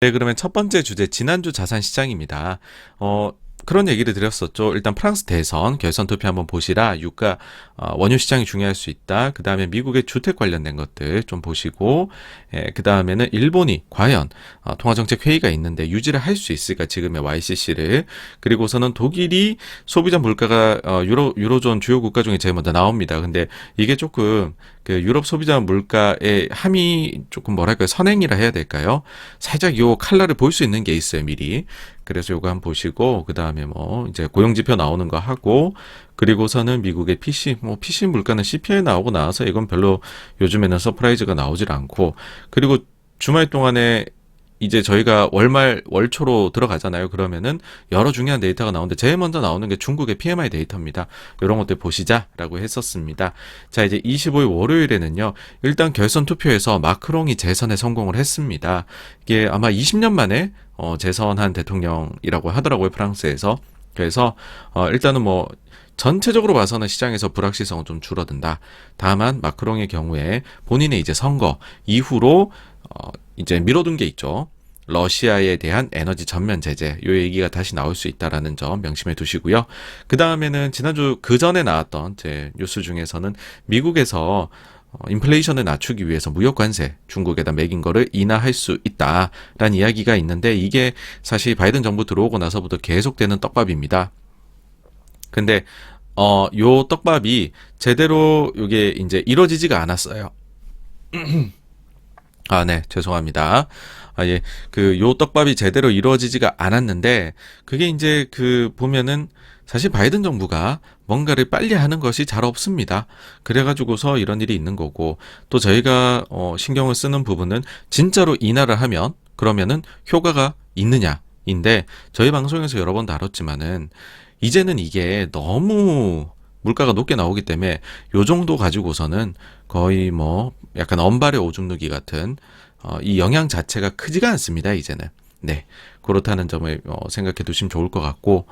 네, 그러면 첫 번째 주제, 지난주 자산 시장입니다. 그런 얘기를 드렸었죠. 일단 프랑스 대선, 결선 투표 한번 보시라. 유가, 원유 시장이 중요할 수 있다. 그 다음에 미국의 주택 관련된 것들 좀 보시고, 그 다음에는 일본이 과연 통화정책 회의가 있는데 유지를 할 수 있을까, 지금의 YCC를. 그리고서는 독일이 소비자 물가가 유로존 주요 국가 중에 제일 먼저 나옵니다. 근데 이게 조금 그 유럽 소비자 물가의 함이 조금 뭐랄까요, 선행이라 해야 될까요? 살짝 요 칼라를 볼 수 있는 게 있어요, 미리. 그래서 요거 한번 보시고, 그 다음에 뭐 이제 고용지표 나오는 거 하고, 그리고서는 미국의 PC 물가는 CPI 나오고 나와서 이건 별로 요즘에는 서프라이즈가 나오질 않고, 그리고 주말 동안에 이제 저희가 월말 월초로 들어가잖아요. 그러면은 여러 중요한 데이터가 나오는데 제일 먼저 나오는 게 중국의 PMI 데이터입니다. 이런 것들 보시자라고 했었습니다. 자, 이제 25일 월요일에는요. 일단 결선 투표에서 마크롱이 재선에 성공을 했습니다. 이게 아마 20년 만에 재선한 대통령이라고 하더라고요. 프랑스에서. 그래서 일단은 뭐 전체적으로 봐서는 시장에서 불확실성은 좀 줄어든다. 다만 마크롱의 경우에 본인의 이제 선거 이후로 이제 미뤄둔 게 있죠. 러시아에 대한 에너지 전면 제재, 요 얘기가 다시 나올 수 있다라는 점 명심해 두시고요. 그 다음에는 지난주 그 전에 나왔던 제 뉴스 중에서는 미국에서 인플레이션을 낮추기 위해서 무역 관세 중국에다 매긴 거를 인하할 수 있다라는 이야기가 있는데 이게 사실 바이든 정부 들어오고 나서부터 계속되는 떡밥입니다. 근데 요 떡밥이 제대로 요게 이제 이루어지지가 않았어요. 아, 네, 죄송합니다. 예, 요 떡밥이 제대로 이루어지지가 않았는데, 그게 이제 보면은, 사실 바이든 정부가 뭔가를 빨리 하는 것이 잘 없습니다. 그래가지고서 이런 일이 있는 거고, 또 저희가, 신경을 쓰는 부분은, 진짜로 인하를 하면, 그러면은 효과가 있느냐인데, 저희 방송에서 여러 번 다뤘지만은, 이제는 이게 너무 물가가 높게 나오기 때문에 요 정도 가지고서는 거의 뭐 약간 언발의 오줌 누기 같은 이 영향 자체가 크지가 않습니다. 이제는. 네. 그렇다는 점을 생각해 두시면 좋을 것 같고,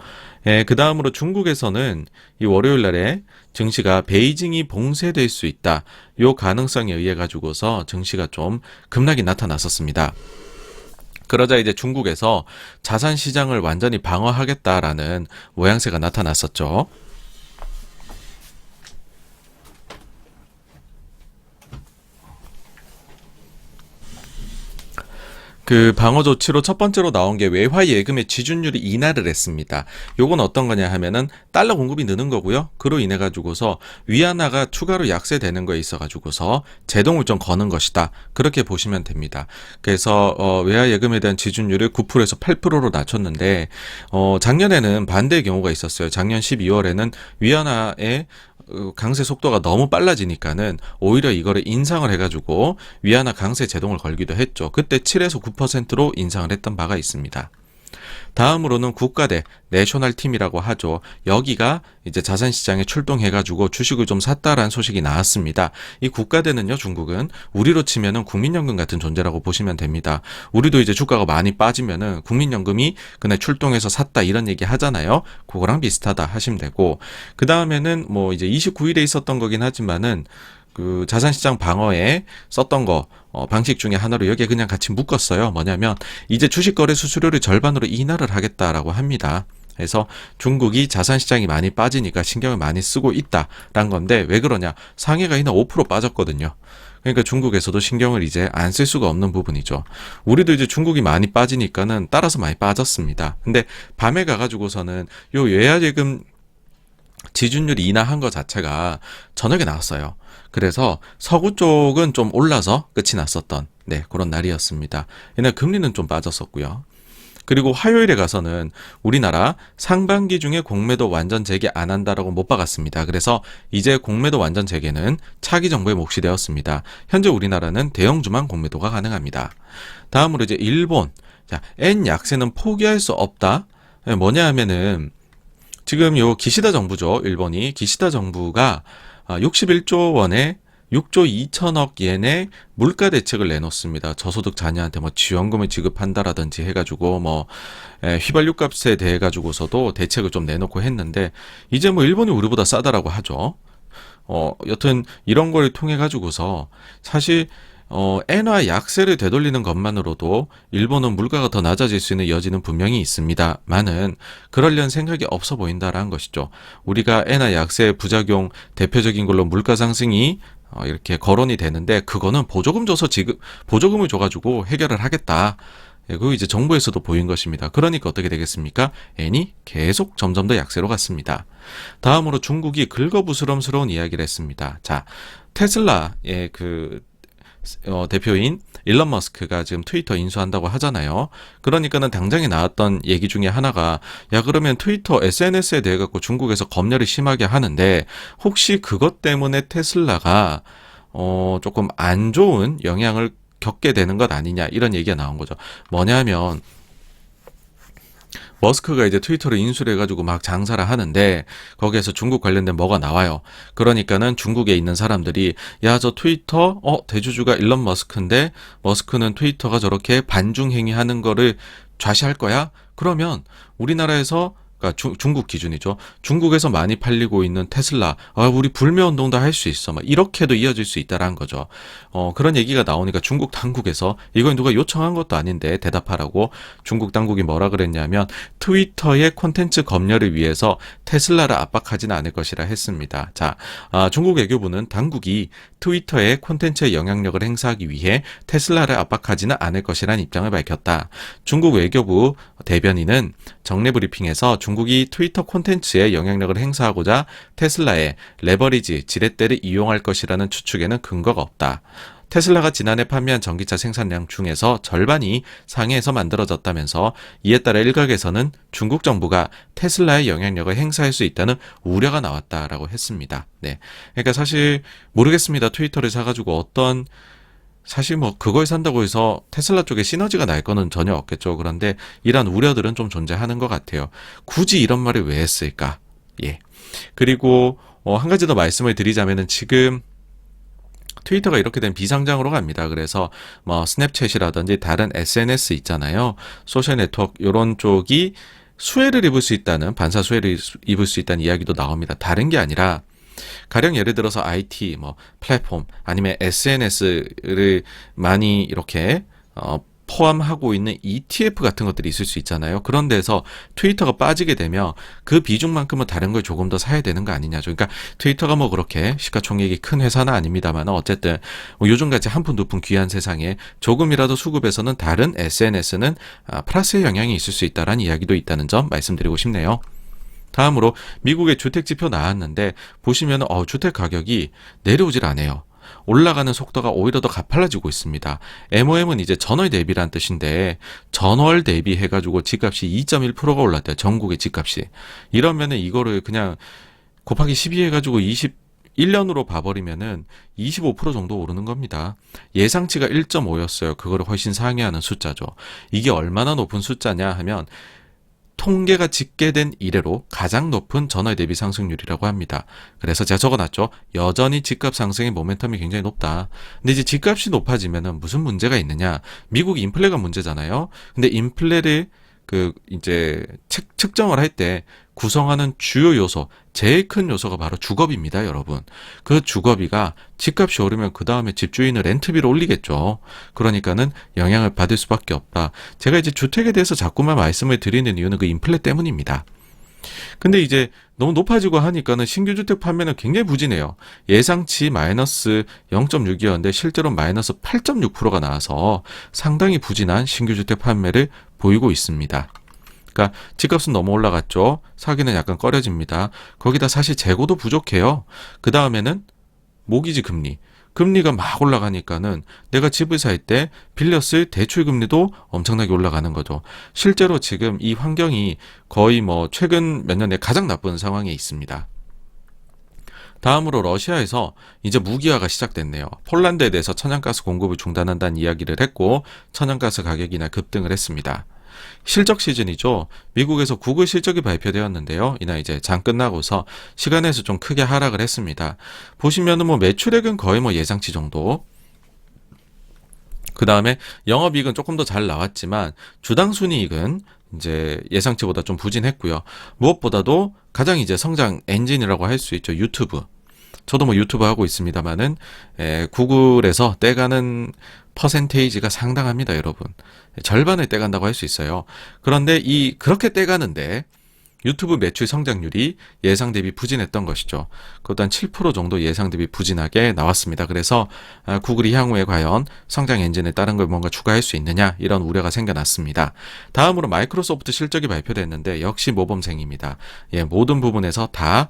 그 다음으로 중국에서는 이 월요일 날에 증시가 베이징이 봉쇄될 수 있다. 요 가능성에 의해 가지고서 증시가 좀 급락이 나타났었습니다. 그러자 이제 중국에서 자산 시장을 완전히 방어하겠다라는 모양새가 나타났었죠. 방어 조치로 첫 번째로 나온 게 외화 예금의 지준율이 인하를 했습니다. 요건 어떤 거냐 하면은 달러 공급이 느는 거고요. 그로 인해 가지고서 위안화가 추가로 약세되는 거에 있어 가지고서 제동을 좀 거는 것이다. 그렇게 보시면 됩니다. 그래서 외화 예금에 대한 지준율을 9%에서 8%로 낮췄는데 작년에는 반대의 경우가 있었어요. 작년 12월에는 위안화의 강세 속도가 너무 빨라지니까는 오히려 이거를 인상을 해가지고 위안화 강세 제동을 걸기도 했죠. 그때 7에서 9%로 인상을 했던 바가 있습니다. 다음으로는 국가대 내셔널 팀이라고 하죠. 여기가 이제 자산시장에 출동해가지고 주식을 좀 샀다라는 소식이 나왔습니다. 이 국가대는요, 중국은 우리로 치면은 국민연금 같은 존재라고 보시면 됩니다. 우리도 이제 주가가 많이 빠지면은 국민연금이 그날 출동해서 샀다 이런 얘기 하잖아요. 그거랑 비슷하다 하시면 되고, 그 다음에는 뭐 이제 29일에 있었던 거긴 하지만은 자산시장 방어에 썼던 거 방식 중에 하나로 여기에 그냥 같이 묶었어요. 뭐냐면 이제 주식거래 수수료를 절반으로 인하를 하겠다라고 합니다. 그래서 중국이 자산시장이 많이 빠지니까 신경을 많이 쓰고 있다라는 건데, 왜 그러냐, 상해가 이날 5% 빠졌거든요. 그러니까 중국에서도 신경을 이제 안 쓸 수가 없는 부분이죠. 우리도 이제 중국이 많이 빠지니까는 따라서 많이 빠졌습니다. 근데 밤에 가가지고서는 요 외화예금 지준율이 인하한 것 자체가 저녁에 나왔어요. 그래서 서구 쪽은 좀 올라서 끝이 났었던 그런 날이었습니다. 이날 금리는 좀 빠졌었고요. 그리고 화요일에 가서는 우리나라 상반기 중에 공매도 완전 재개 안 한다라고 못 박았습니다. 그래서 이제 공매도 완전 재개는 차기 정부에 몫이 되었습니다. 현재 우리나라는 대형주만 공매도가 가능합니다. 다음으로 이제 일본. 자, 엔 약세는 포기할 수 없다. 뭐냐 하면은 지금 요 기시다 정부죠. 일본이 기시다 정부가 61조 원의 6조 2천억 옌의 물가 대책을 내놓습니다. 저소득 자녀한테 뭐 지원금을 지급한다라든지 해가지고 뭐 휘발유 값에 대해 가지고서도 대책을 좀 내놓고 했는데, 이제 뭐 일본이 우리보다 싸다라고 하죠. 여튼 이런 걸 통해 가지고서 사실 엔화 약세를 되돌리는 것만으로도 일본은 물가가 더 낮아질 수 있는 여지는 분명히 있습니다만은 그러려는 생각이 없어 보인다라는 것이죠. 우리가 엔화 약세의 부작용 대표적인 걸로 물가 상승이 이렇게 거론이 되는데 그거는 보조금을 줘가지고 해결을 하겠다. 그리고 이제 정부에서도 보인 것입니다. 그러니까 어떻게 되겠습니까? 엔이 계속 점점 더 약세로 갔습니다. 다음으로 중국이 긁어부스럼스러운 이야기를 했습니다. 자, 테슬라의 대표인 일론 머스크가 지금 트위터 인수한다고 하잖아요. 그러니까는 당장에 나왔던 얘기 중에 하나가 야 그러면 트위터 SNS에 대해 갖고 중국에서 검열을 심하게 하는데 혹시 그것 때문에 테슬라가 조금 안 좋은 영향을 겪게 되는 것 아니냐 이런 얘기가 나온 거죠. 뭐냐면 머스크가 이제 트위터를 인수를 해가지고 막 장사를 하는데 거기에서 중국 관련된 뭐가 나와요. 그러니까는 중국에 있는 사람들이 야 저 트위터 대주주가 일론 머스크인데 머스크는 트위터가 저렇게 반중 행위하는 거를 좌시할 거야? 그러면 우리나라에서 그러니까 중국 기준이죠. 중국에서 많이 팔리고 있는 테슬라, 우리 불매운동도 할 수 있어. 막 이렇게도 이어질 수 있다라는 거죠. 그런 얘기가 나오니까 중국 당국에서 이건 누가 요청한 것도 아닌데 대답하라고 중국 당국이 뭐라 그랬냐면 트위터의 콘텐츠 검열을 위해서 테슬라를 압박하지는 않을 것이라 했습니다. 자, 중국 외교부는 당국이 트위터의 콘텐츠의 영향력을 행사하기 위해 테슬라를 압박하지는 않을 것이라는 입장을 밝혔다. 중국 외교부 대변인은 정례 브리핑에서 중국이 트위터 콘텐츠에 영향력을 행사하고자 테슬라의 레버리지, 지렛대를 이용할 것이라는 추측에는 근거가 없다. 테슬라가 지난해 판매한 전기차 생산량 중에서 절반이 상해에서 만들어졌다면서 이에 따라 일각에서는 중국 정부가 테슬라의 영향력을 행사할 수 있다는 우려가 나왔다라고 했습니다. 네, 그러니까 사실 모르겠습니다. 트위터를 사가지고 사실 그걸 산다고 해서 테슬라 쪽에 시너지가 날 거는 전혀 없겠죠. 그런데 이런 우려들은 좀 존재하는 것 같아요. 굳이 이런 말을 왜 했을까? 예. 그리고 한 가지 더 말씀을 드리자면은 지금 트위터가 이렇게 된 비상장으로 갑니다. 그래서 스냅챗이라든지 다른 SNS 있잖아요. 소셜 네트워크 이런 쪽이 수혜를 입을 수 있다는 반사 수혜를 입을 수 있다는 이야기도 나옵니다. 다른 게 아니라 가령 예를 들어서 IT, 플랫폼, 아니면 SNS를 많이 이렇게, 포함하고 있는 ETF 같은 것들이 있을 수 있잖아요. 그런 데서 트위터가 빠지게 되면 그 비중만큼은 다른 걸 조금 더 사야 되는 거 아니냐죠. 그러니까 트위터가 그렇게 시가총액이 큰 회사는 아닙니다만 어쨌든 요즘같이 한 푼 두 푼 귀한 세상에 조금이라도 수급에서는 다른 SNS는 플러스의 영향이 있을 수 있다라는 이야기도 있다는 점 말씀드리고 싶네요. 다음으로 미국의 주택지표 나왔는데 보시면 주택 가격이 내려오질 않아요. 올라가는 속도가 오히려 더 가팔라지고 있습니다. MOM은 이제 전월 대비란 뜻인데 전월 대비 해가지고 집값이 2.1%가 올랐대요. 전국의 집값이. 이러면은 이거를 그냥 곱하기 12 해가지고 21년으로 봐버리면은 25% 정도 오르는 겁니다. 예상치가 1.5였어요. 그거를 훨씬 상회하는 숫자죠. 이게 얼마나 높은 숫자냐 하면 통계가 집계된 이래로 가장 높은 전월 대비 상승률이라고 합니다. 그래서 제가 적어놨죠. 여전히 집값 상승의 모멘텀이 굉장히 높다. 근데 이제 집값이 높아지면은 무슨 문제가 있느냐? 미국 인플레가 문제잖아요. 근데 인플레를 이제 측정을 할 때 구성하는 주요 요소, 제일 큰 요소가 바로 주거비입니다, 여러분. 그 주거비가 집값이 오르면 그 다음에 집주인은 렌트비를 올리겠죠. 그러니까는 영향을 받을 수밖에 없다. 제가 이제 주택에 대해서 자꾸만 말씀을 드리는 이유는 그 인플레 때문입니다. 근데 이제 너무 높아지고 하니까는 신규 주택 판매는 굉장히 부진해요. 예상치 마이너스 0.6이었는데 실제로 마이너스 8.6%가 나와서 상당히 부진한 신규 주택 판매를 보이고 있습니다. 그러니까 집값은 너무 올라갔죠. 사기는 약간 꺼려집니다. 거기다 사실 재고도 부족해요. 그 다음에는 모기지 금리. 금리가 막 올라가니까는 내가 집을 살 때 빌렸을 대출 금리도 엄청나게 올라가는 거죠. 실제로 지금 이 환경이 거의 최근 몇 년에 가장 나쁜 상황에 있습니다. 다음으로 러시아에서 이제 무기화가 시작됐네요. 폴란드에 대해서 천연가스 공급을 중단한다는 이야기를 했고 천연가스 가격이나 급등을 했습니다. 실적 시즌이죠. 미국에서 구글 실적이 발표되었는데요. 이날 이제 장 끝나고서 시간에서 좀 크게 하락을 했습니다. 보시면은 매출액은 거의 예상치 정도. 그 다음에 영업이익은 조금 더 잘 나왔지만 주당 순이익은 이제 예상치보다 좀 부진했고요. 무엇보다도 가장 이제 성장 엔진이라고 할 수 있죠. 유튜브. 저도 뭐 유튜브 하고 있습니다만은 구글에서 떼가는 퍼센테이지가 상당합니다, 여러분. 절반을 떼간다고 할 수 있어요. 그런데 그렇게 떼가는데 유튜브 매출 성장률이 예상 대비 부진했던 것이죠. 그것도 한 7% 정도 예상 대비 부진하게 나왔습니다. 그래서 구글이 향후에 과연 성장 엔진에 다른 걸 뭔가 추가할 수 있느냐 이런 우려가 생겨났습니다. 다음으로 마이크로소프트 실적이 발표됐는데 역시 모범생입니다. 모든 부분에서 다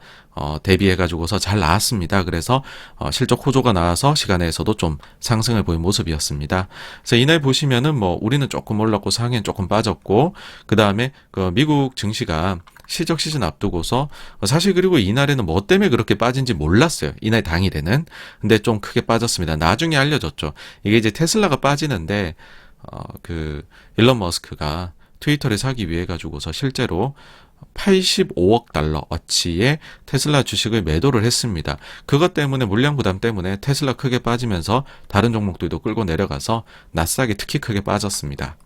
대비해가지고서 잘 나왔습니다. 그래서 실적 호조가 나와서 시간에서도 좀 상승을 보인 모습이었습니다. 그래서 이날 보시면은 뭐 우리는 조금 올랐고 상해는 조금 빠졌고 그 다음에 그 미국 증시가 실적 시즌 앞두고서 사실 그리고 이날에는 뭐 때문에 그렇게 빠진지 몰랐어요. 이날 당일에는. 근데 좀 크게 빠졌습니다. 나중에 알려졌죠. 이게 이제 테슬라가 빠지는데 일론 머스크가 트위터를 사기 위해 가지고서 실제로 85억 달러 어치의 테슬라 주식을 매도를 했습니다. 그것 때문에 물량 부담 때문에 테슬라 크게 빠지면서 다른 종목들도 끌고 내려가서 나스닥이 특히 크게 빠졌습니다.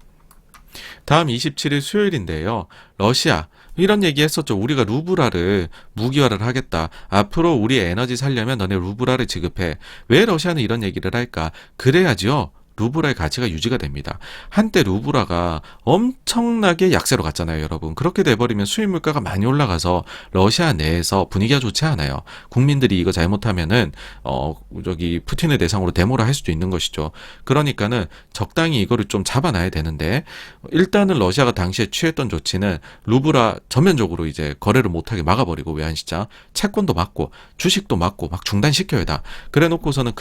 다음 27일 수요일인데요. 러시아 이런 얘기 했었죠. 우리가 루블화를 무기화를 하겠다. 앞으로 우리 에너지 살려면 너네 루블화를 지급해. 왜 러시아는 이런 얘기를 할까? 그래야지요. 루블화의 가치가 유지가 됩니다. 한때 루블화가 엄청나게 약세로 갔잖아요, 여러분. 그렇게 돼버리면 수입 물가가 많이 올라가서 러시아 내에서 분위기가 좋지 않아요. 국민들이 이거 잘못하면은 푸틴을 대상으로 데모를 할 수도 있는 것이죠. 그러니까는 적당히 이거를 좀 잡아놔야 되는데 일단은 러시아가 당시에 취했던 조치는 루블화 전면적으로 이제 거래를 못하게 막아버리고 외환시장 채권도 막고 주식도 막고 막 중단시켜야 다. 그래놓고서는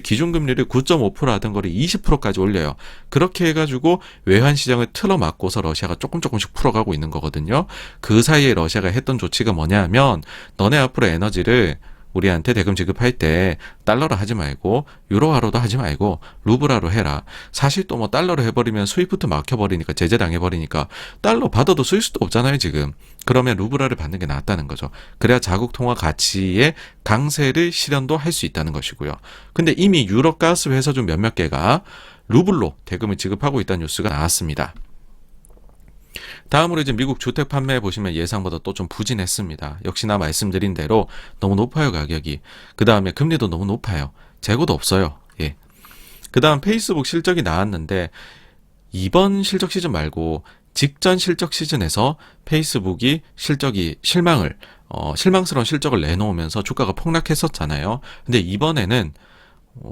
기준금리를 9.5% 하던 거를 20%까지 올려요. 그렇게 해가지고 외환시장을 틀어막고서 러시아가 조금씩 풀어가고 있는 거거든요. 그 사이에 러시아가 했던 조치가 뭐냐면 너네 앞으로 에너지를 우리한테 대금 지급할 때 달러로 하지 말고 유로화로도 하지 말고 루블화로 해라. 사실 또 뭐 달러로 해버리면 스위프트 막혀버리니까 제재당해버리니까 달러 받아도 쓸 수도 없잖아요 지금. 그러면 루블화를 받는 게 낫다는 거죠. 그래야 자국 통화 가치의 강세를 실현도 할 수 있다는 것이고요. 근데 이미 유럽 가스 회사 중 몇몇 개가 루블로 대금을 지급하고 있다는 뉴스가 나왔습니다. 다음으로 이제 미국 주택 판매 보시면 예상보다 또 좀 부진했습니다. 역시나 말씀드린 대로 너무 높아요, 가격이. 그 다음에 금리도 너무 높아요. 재고도 없어요. 예. 그 다음 페이스북 실적이 나왔는데 이번 실적 시즌 말고 직전 실적 시즌에서 페이스북이 실망스러운 실적을 내놓으면서 주가가 폭락했었잖아요. 근데 이번에는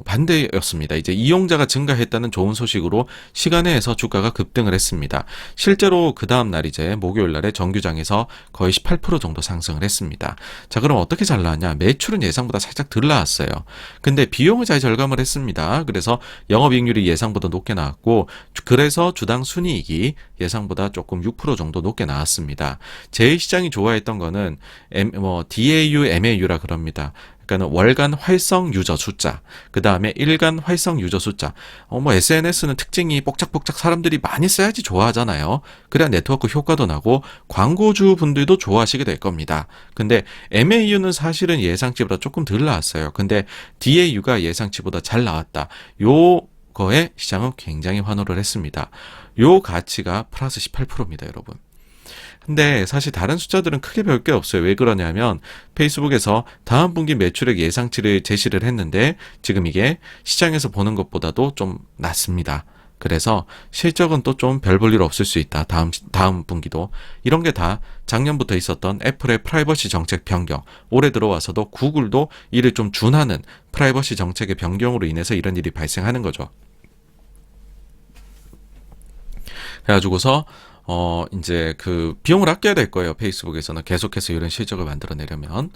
반대였습니다. 이제 이용자가 증가했다는 좋은 소식으로 시간외에서 주가가 급등을 했습니다. 실제로 그 다음 날 이제 목요일 날에 정규장에서 거의 18% 정도 상승을 했습니다. 자, 그럼 어떻게 잘 나왔냐? 매출은 예상보다 살짝 덜 나왔어요. 근데 비용을 잘 절감을 했습니다. 그래서 영업이익률이 예상보다 높게 나왔고, 그래서 주당 순이익이 예상보다 조금 6% 정도 높게 나왔습니다. 제일 시장이 좋아했던 거는 DAU, MAU라 그럽니다. 그러니까 월간 활성 유저 숫자, 그 다음에 일간 활성 유저 숫자. SNS는 특징이 뽁짝뽁짝 사람들이 많이 써야지 좋아하잖아요. 그래야 네트워크 효과도 나고 광고주 분들도 좋아하시게 될 겁니다. 근데 MAU는 사실은 예상치보다 조금 덜 나왔어요. 근데 DAU가 예상치보다 잘 나왔다. 요거에 시장은 굉장히 환호를 했습니다. 요 가치가 플러스 18%입니다, 여러분. 근데 사실 다른 숫자들은 크게 별 게 없어요. 왜 그러냐면 페이스북에서 다음 분기 매출액 예상치를 제시를 했는데 지금 이게 시장에서 보는 것보다도 좀 낮습니다. 그래서 실적은 또 좀 별 볼 일 없을 수 있다. 다음 분기도. 이런 게 다 작년부터 있었던 애플의 프라이버시 정책 변경. 올해 들어와서도 구글도 이를 좀 준하는 프라이버시 정책의 변경으로 인해서 이런 일이 발생하는 거죠. 그래가지고서 이제 그 비용을 아껴야 될 거예요. 페이스북에서는 계속해서 이런 실적을 만들어내려면.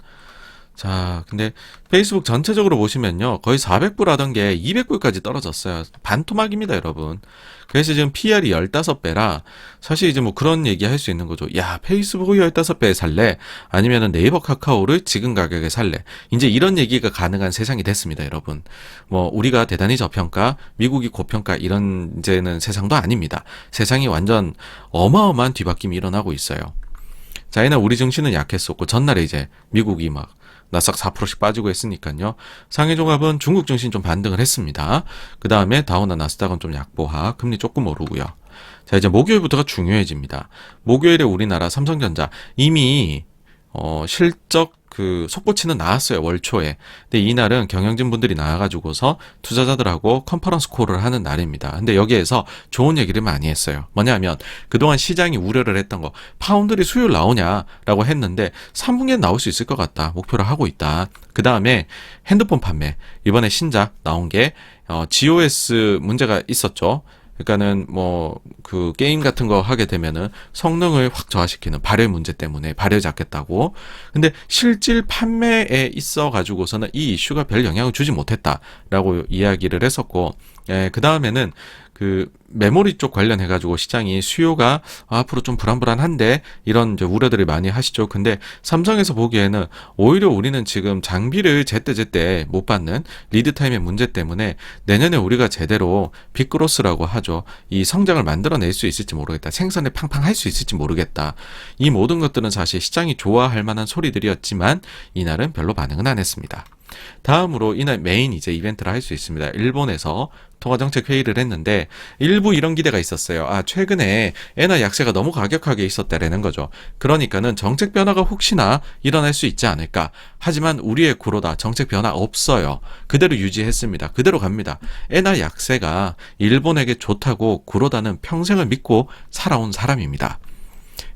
자, 근데 페이스북 전체적으로 보시면요. 거의 400불 하던 게 200불까지 떨어졌어요. 반토막입니다, 여러분. 그래서 지금 PR이 15배라 사실 이제 뭐 그런 얘기 할 수 있는 거죠. 야, 페이스북을 15배에 살래? 아니면은 네이버 카카오를 지금 가격에 살래? 이제 이런 얘기가 가능한 세상이 됐습니다, 여러분. 뭐 우리가 대단히 저평가, 미국이 고평가 이런 이제는 세상도 아닙니다. 세상이 완전 어마어마한 뒤바뀜이 일어나고 있어요. 자, 이날 우리 증시는 약했었고 전날에 이제 미국이 막 나스닥 4%씩 빠지고 했으니까요. 상해 종합은 중국 증시는 좀 반등을 했습니다. 그 다음에 다우나 나스닥은 좀 약보하, 금리 조금 오르고요. 자, 이제 목요일부터가 중요해집니다. 목요일에 우리나라 삼성전자 이미 실적 그 속보치는 나왔어요, 월 초에. 근데 이날은 경영진 분들이 나와가지고서 투자자들하고 컨퍼런스 콜을 하는 날입니다. 근데 여기에서 좋은 얘기를 많이 했어요. 뭐냐면 그동안 시장이 우려를 했던 거, 파운드리 수요일 나오냐라고 했는데 3분기엔 나올 수 있을 것 같다, 목표를 하고 있다. 그 다음에 핸드폰 판매, 이번에 신작 나온 게 GOS 문제가 있었죠. 그러니까는 뭐 그 게임 같은 거 하게 되면은 성능을 확 저하시키는 발열 문제 때문에 발열 잡겠다고. 근데 실질 판매에 있어 가지고서는 이 이슈가 별 영향을 주지 못했다라고 이야기를 했었고, 그 다음에는 그 메모리 쪽 관련해 가지고 시장이 수요가 앞으로 좀 불안불안한데 이런 이제 우려들을 많이 하시죠. 근데 삼성에서 보기에는 오히려 우리는 지금 장비를 제때 못 받는 리드 타임의 문제 때문에 내년에 우리가 제대로 빅그로스라고 하죠. 이 성장을 만들어낼 수 있을지 모르겠다. 생산을 팡팡 할 수 있을지 모르겠다. 이 모든 것들은 사실 시장이 좋아할 만한 소리들이었지만 이날은 별로 반응은 안 했습니다. 다음으로 이날 메인 이제 이벤트를 할 수 있습니다. 일본에서 통화정책 회의를 했는데 일부 이런 기대가 있었어요. 최근에 엔화 약세가 너무 가격하게 있었다라는 거죠. 그러니까는 정책 변화가 혹시나 일어날 수 있지 않을까. 하지만 우리의 구로다 정책 변화 없어요. 그대로 유지했습니다. 그대로 갑니다. 엔화 약세가 일본에게 좋다고 구로다는 평생을 믿고 살아온 사람입니다.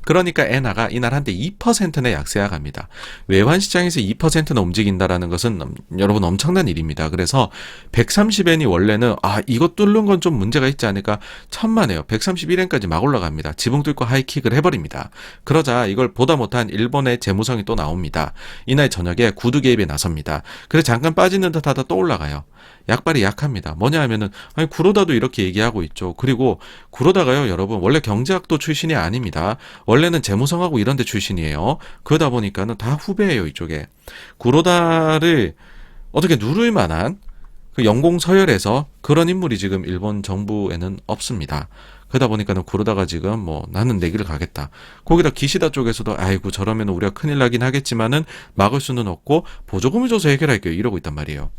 그러니까 엔화가 이날 한때 2%나 약세가 갑니다. 외환 시장에서 2%나 움직인다라는 것은 여러분 엄청난 일입니다. 그래서 130엔이 원래는 이거 뚫는 건 좀 문제가 있지 않을까 천만에요. 131엔까지 막 올라갑니다. 지붕 뚫고 하이킥을 해버립니다. 그러자 이걸 보다 못한 일본의 재무성이 또 나옵니다. 이날 저녁에 구두 개입에 나섭니다. 그래서 잠깐 빠지는 듯하다 또 올라가요. 약발이 약합니다. 뭐냐 하면은 구로다도 이렇게 얘기하고 있죠. 그리고 구로다가요, 여러분 원래 경제학도 출신이 아닙니다. 원래는 재무성하고 이런 데 출신이에요. 그러다 보니까는 다 후배예요, 이쪽에. 구로다를 어떻게 누를 만한 그 연공 서열에서 그런 인물이 지금 일본 정부에는 없습니다. 그러다 보니까는 구로다가 지금 나는 내 길을 가겠다. 거기다 기시다 쪽에서도 아이고 저러면 우리가 큰일 나긴 하겠지만은 막을 수는 없고 보조금을 줘서 해결할게요, 이러고 있단 말이에요.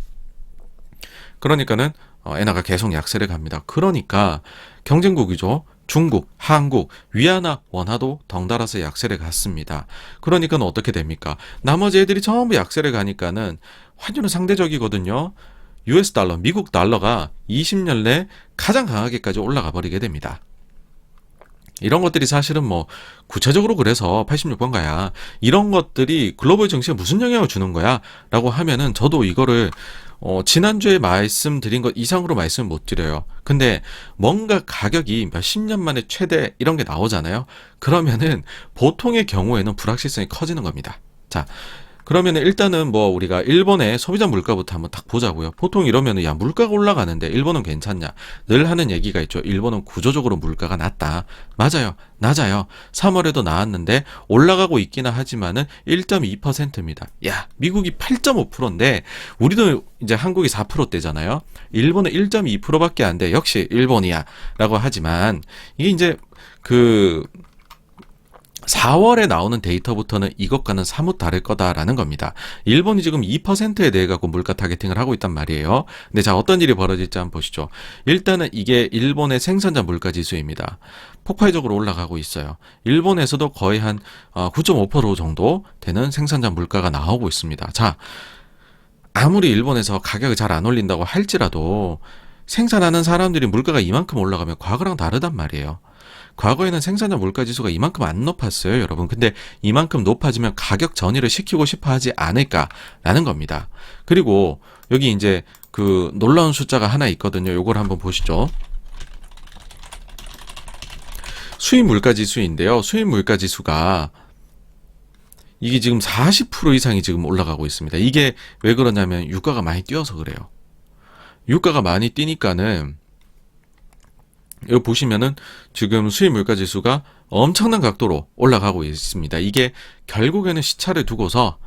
그러니까는 엔화가 계속 약세를 갑니다. 그러니까 경쟁국이죠. 중국, 한국, 위안화, 원화도 덩달아서 약세를 갔습니다. 그러니까 어떻게 됩니까? 나머지 애들이 전부 약세를 가니까는 환율은 상대적이거든요. US 달러, 미국 달러가 20년 내 가장 강하게까지 올라가 버리게 됩니다. 이런 것들이 사실은 구체적으로 그래서 86번 가야 이런 것들이 글로벌 증시에 무슨 영향을 주는 거야? 라고 하면은 저도 이거를 지난주에 말씀드린 것 이상으로 말씀 못 드려요. 근데 뭔가 가격이 몇십 년 만에 최대 이런 게 나오잖아요. 그러면은 보통의 경우에는 불확실성이 커지는 겁니다. 자, 그러면 일단은 우리가 일본의 소비자 물가부터 한번 딱 보자고요. 보통 이러면은 물가가 올라가는데 일본은 괜찮냐? 늘 하는 얘기가 있죠. 일본은 구조적으로 물가가 낮다. 맞아요. 낮아요. 3월에도 나왔는데 올라가고 있기는 하지만은 1.2%입니다. 미국이 8.5%인데 우리도 이제 한국이 4%대잖아요. 일본은 1.2%밖에 안 돼. 역시 일본이야. 라고 하지만 이게 이제 4월에 나오는 데이터부터는 이것과는 사뭇 다를 거다라는 겁니다. 일본이 지금 2%에 대해 갖고 물가 타겟팅을 하고 있단 말이에요. 근데 자, 어떤 일이 벌어질지 한번 보시죠. 일단은 이게 일본의 생산자 물가 지수입니다. 폭발적으로 올라가고 있어요. 일본에서도 거의 한 9.5% 정도 되는 생산자 물가가 나오고 있습니다. 자, 아무리 일본에서 가격을 잘 안 올린다고 할지라도 생산하는 사람들이 물가가 이만큼 올라가면 과거랑 다르단 말이에요. 과거에는 생산자 물가지수가 이만큼 안 높았어요, 여러분. 근데 이만큼 높아지면 가격 전이를 시키고 싶어 하지 않을까라는 겁니다. 그리고 여기 이제 놀라운 숫자가 하나 있거든요. 요걸 한번 보시죠. 수입 물가지수인데요. 수입 물가지수가 이게 지금 40% 이상이 지금 올라가고 있습니다. 이게 왜 그러냐면 유가가 많이 뛰어서 그래요. 유가가 많이 뛰니까는 여기 보시면은 지금 수입 물가 지수가 엄청난 각도로 올라가고 있습니다. 이게 결국에는 시차를 두고서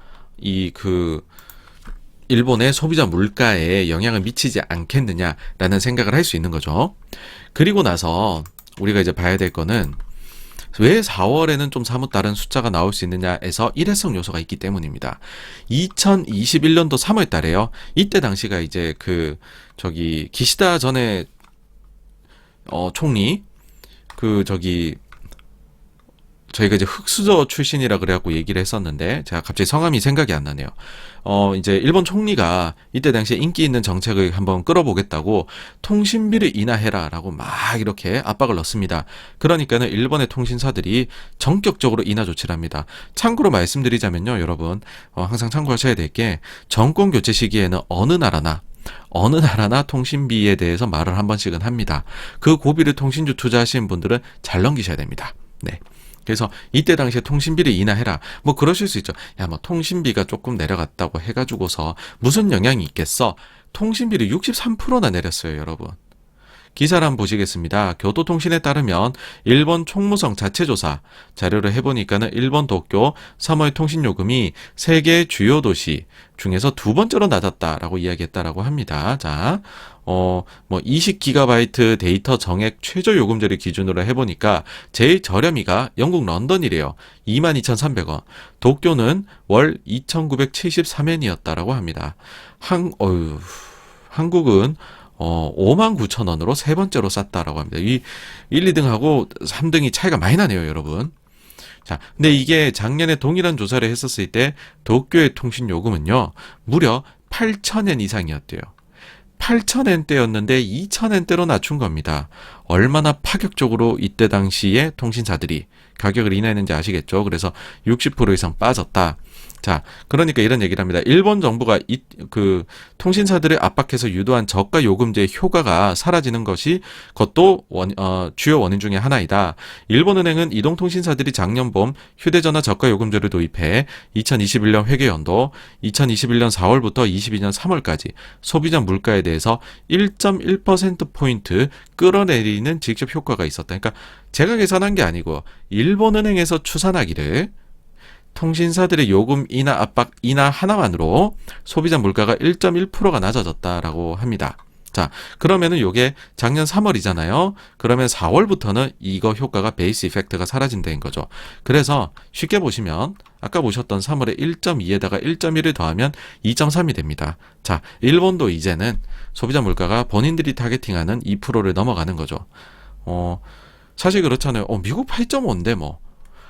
일본의 소비자 물가에 영향을 미치지 않겠느냐라는 생각을 할 수 있는 거죠. 그리고 나서 우리가 이제 봐야 될 거는 왜 4월에는 좀 사뭇 다른 숫자가 나올 수 있느냐에서 일회성 요소가 있기 때문입니다. 2021년도 3월 달에요. 이때 당시가 이제 기시다 전에 총리 저희가 이제 흑수저 출신이라 그래갖고 얘기를 했었는데, 제가 갑자기 성함이 생각이 안 나네요. 이제 일본 총리가 이때 당시에 인기 있는 정책을 한번 끌어보겠다고 통신비를 인하해라라고 막 이렇게 압박을 넣습니다. 그러니까는 일본의 통신사들이 전격적으로 인하 조치를 합니다. 참고로 말씀드리자면요, 여러분, 항상 참고하셔야 될 게, 정권 교체 시기에는 어느 나라나 통신비에 대해서 말을 한 번씩은 합니다. 그 고비를 통신주 투자하시는 분들은 잘 넘기셔야 됩니다. 네. 그래서 이때 당시에 통신비를 인하해라. 뭐 그러실 수 있죠. 야, 뭐 통신비가 조금 내려갔다고 해가지고서 무슨 영향이 있겠어? 통신비를 63%나 내렸어요, 여러분. 기사를 한번 보시겠습니다. 교토통신에 따르면 일본 총무성 자체조사 자료를 해보니까는 일본 도쿄 3월 통신요금이 세계 주요 도시 중에서 두 번째로 낮았다라고 이야기했다라고 합니다. 자, 뭐 20GB 데이터 정액 최저 요금제를 기준으로 해보니까 제일 저렴이가 영국 런던이래요. 22,300원. 도쿄는 월 2,973엔이었다라고 합니다. 한국은 59,000원으로 세 번째로 쌌다라고 합니다. 이 1, 2등하고 3등이 차이가 많이 나네요, 여러분. 자, 근데 이게 작년에 동일한 조사를 했었을 때 도쿄의 통신 요금은요, 무려 8,000엔 이상이었대요. 8,000엔대였는데 2,000엔대로 낮춘 겁니다. 얼마나 파격적으로 이때 당시에 통신사들이 가격을 인하했는지 아시겠죠? 그래서 60% 이상 빠졌다. 자, 그러니까 이런 얘기를 합니다. 일본 정부가 그 통신사들을 압박해서 유도한 저가 요금제의 효과가 사라지는 것이 그것도 주요 원인 중에 하나이다. 일본은행은 이동통신사들이 작년 봄 휴대전화 저가 요금제를 도입해 2021년 회계연도 2021년 4월부터 22년 3월까지 소비자 물가에 대해서 1.1%포인트 끌어내리는 직접 효과가 있었다. 그러니까 제가 계산한 게 아니고 일본은행에서 추산하기를 통신사들의 요금 인하 압박 인하 하나만으로 소비자 물가가 1.1%가 낮아졌다라고 합니다. 자, 그러면은 요게 작년 3월이잖아요. 그러면 4월부터는 이거 효과가 베이스 이펙트가 사라진다는 거죠. 그래서 쉽게 보시면 아까 보셨던 3월에 1.2에다가 1.1을 더하면 2.3이 됩니다. 자, 일본도 이제는 소비자 물가가 본인들이 타겟팅하는 2%를 넘어가는 거죠. 사실 그렇잖아요. 미국 8.5인데 뭐.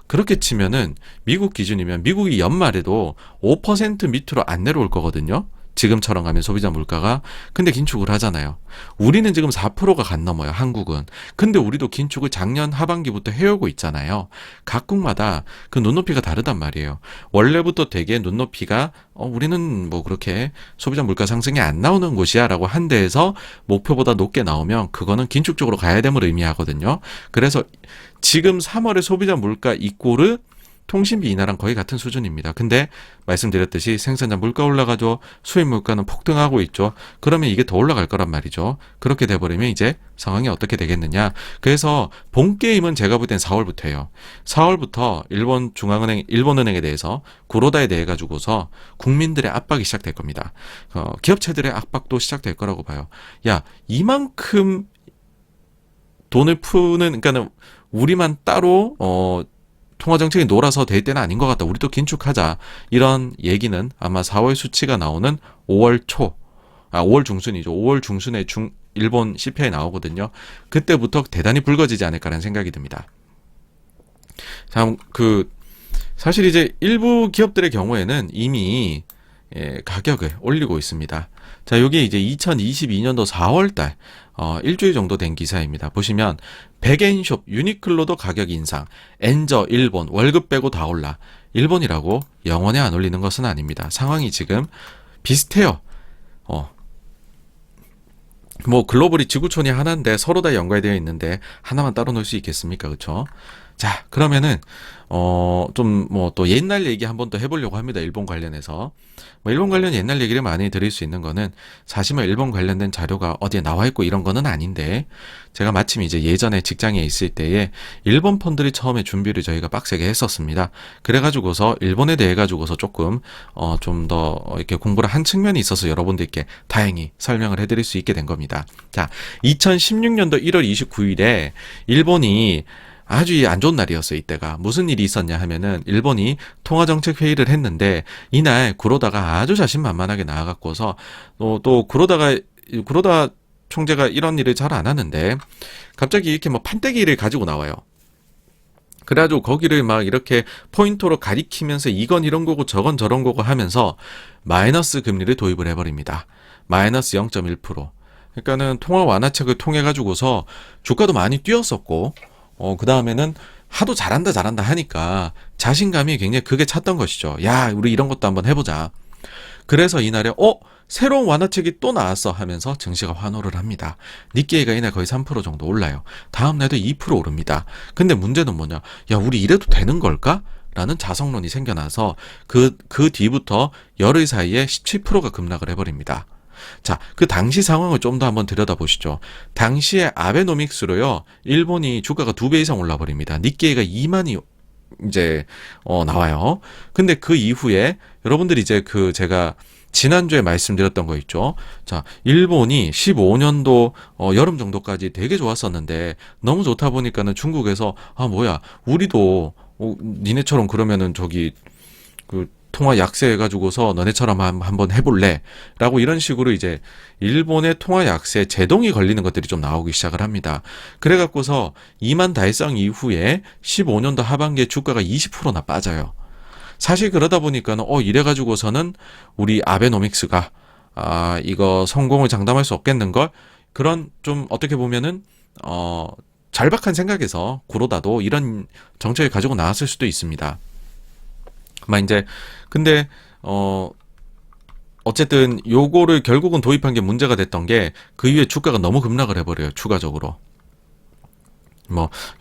그렇게 치면은 미국 기준이면 미국이 연말에도 5% 밑으로 안 내려올 거거든요. 지금처럼 가면 소비자 물가가. 근데 긴축을 하잖아요. 우리는 지금 4%가 간 넘어요, 한국은. 근데 우리도 긴축을 작년 하반기부터 해오고 있잖아요. 각국마다 그 눈높이가 다르단 말이에요. 원래부터 되게 눈높이가 우리는 뭐 그렇게 소비자 물가 상승이 안 나오는 곳이야 라고 한 데에서 목표보다 높게 나오면 그거는 긴축 쪽으로 가야 됨을 의미하거든요. 그래서 지금 3월에 소비자 물가 이꼬르 통신비 인하랑 거의 같은 수준입니다. 근데 말씀드렸듯이 생산자 물가 올라가죠. 수입 물가는 폭등하고 있죠. 그러면 이게 더 올라갈 거란 말이죠. 그렇게 돼버리면 이제 상황이 어떻게 되겠느냐. 그래서 본 게임은 제가 볼 땐 4월부터예요. 4월부터 일본은행에 대해서 구로다에 대해 가지고서 국민들의 압박이 시작될 겁니다. 기업체들의 압박도 시작될 거라고 봐요. 야, 이만큼 돈을 푸는, 그러니까는 우리만 따로 통화정책이 놀아서 될 때는 아닌 것 같다. 우리도 긴축하자. 이런 얘기는 아마 4월 수치가 나오는 5월 중순이죠. 5월 중순에 일본 CPI 나오거든요. 그때부터 대단히 불거지지 않을까라는 생각이 듭니다. 자, 사실 이제 일부 기업들의 경우에는 이미 가격을 올리고 있습니다. 자, 여기 이제 2022년도 4월달 일주일 정도 된 기사입니다. 보시면 백엔숍, 유니클로도 가격 인상, 엔저, 일본 월급 빼고 다 올라. 일본이라고 영원히 안 올리는 것은 아닙니다. 상황이 지금 비슷해요. 뭐 글로벌이 지구촌이 하나인데 서로 다 연관되어 있는데 하나만 따로 놓을 수 있겠습니까? 그렇죠? 자, 그러면은 좀 뭐 또 옛날 얘기 한번 또 해보려고 합니다. 일본 관련해서. 뭐 일본 관련 옛날 얘기를 많이 드릴 수 있는 거는 사실 뭐 일본 관련된 자료가 어디에 나와 있고 이런 거는 아닌데, 제가 마침 이제 예전에 직장에 있을 때에 일본 펀드를 처음에 준비를 저희가 빡세게 했었습니다. 그래가지고서 일본에 대해 가지고서 조금 좀 더 이렇게 공부를 한 측면이 있어서 여러분들께 다행히 설명을 해드릴 수 있게 된 겁니다. 자, 2016년도 1월 29일에 일본이 아주 안 좋은 날이었어요. 이때가 무슨 일이 있었냐 하면은 일본이 통화정책 회의를 했는데 이날 구로다가 아주 자신만만하게 나와갖고서 또 구로다 총재가 이런 일을 잘 안 하는데 갑자기 이렇게 뭐 판때기를 가지고 나와요. 그래가지고 거기를 막 이렇게 포인터로 가리키면서 이건 이런 거고 저건 저런 거고 하면서 마이너스 금리를 도입을 해버립니다. 마이너스 0.1%. 그러니까는 통화 완화책을 통해 가지고서 주가도 많이 뛰었었고, 그 다음에는 하도 잘한다 하니까 자신감이 굉장히 크게 찼던 것이죠. 야, 우리 이런 것도 한번 해보자. 그래서 이날에 새로운 완화책이 또 나왔어 하면서 증시가 환호를 합니다. 니케이가 이날 거의 3% 정도 올라요. 다음 날도 2% 오릅니다. 근데 문제는 뭐냐? 야, 우리 이래도 되는 걸까? 라는 자성론이 생겨나서 그 뒤부터 열흘 사이에 17%가 급락을 해버립니다. 자, 그 당시 상황을 좀 더 한번 들여다보시죠. 당시에 아베노믹스로요, 일본이 주가가 2배 이상 올라버립니다. 니케이가 2만이 이제 나와요. 근데 그 이후에 여러분들이 이제 제가 지난주에 말씀드렸던 거 있죠. 자, 일본이 15년도 여름 정도까지 되게 좋았었는데 너무 좋다 보니까는 중국에서 뭐야, 우리도 니네처럼 그러면은 통화 약세해가지고서 너네처럼 한번 해볼래? 라고 이런 식으로 이제 일본의 통화 약세 제동이 걸리는 것들이 좀 나오기 시작을 합니다. 그래갖고서 이만 달성 이후에 15년도 하반기에 주가가 20%나 빠져요. 사실 그러다 보니까는 이래가지고서는 우리 아베노믹스가 이거 성공을 장담할 수 없겠는걸? 그런 좀 어떻게 보면은 절박한 생각에서 구로다도 이런 정책을 가지고 나왔을 수도 있습니다. 근데 어쨌든 요거를 결국은 도입한 게 문제가 됐던 게 그 이후에 주가가 너무 급락을 해버려요. 추가적으로.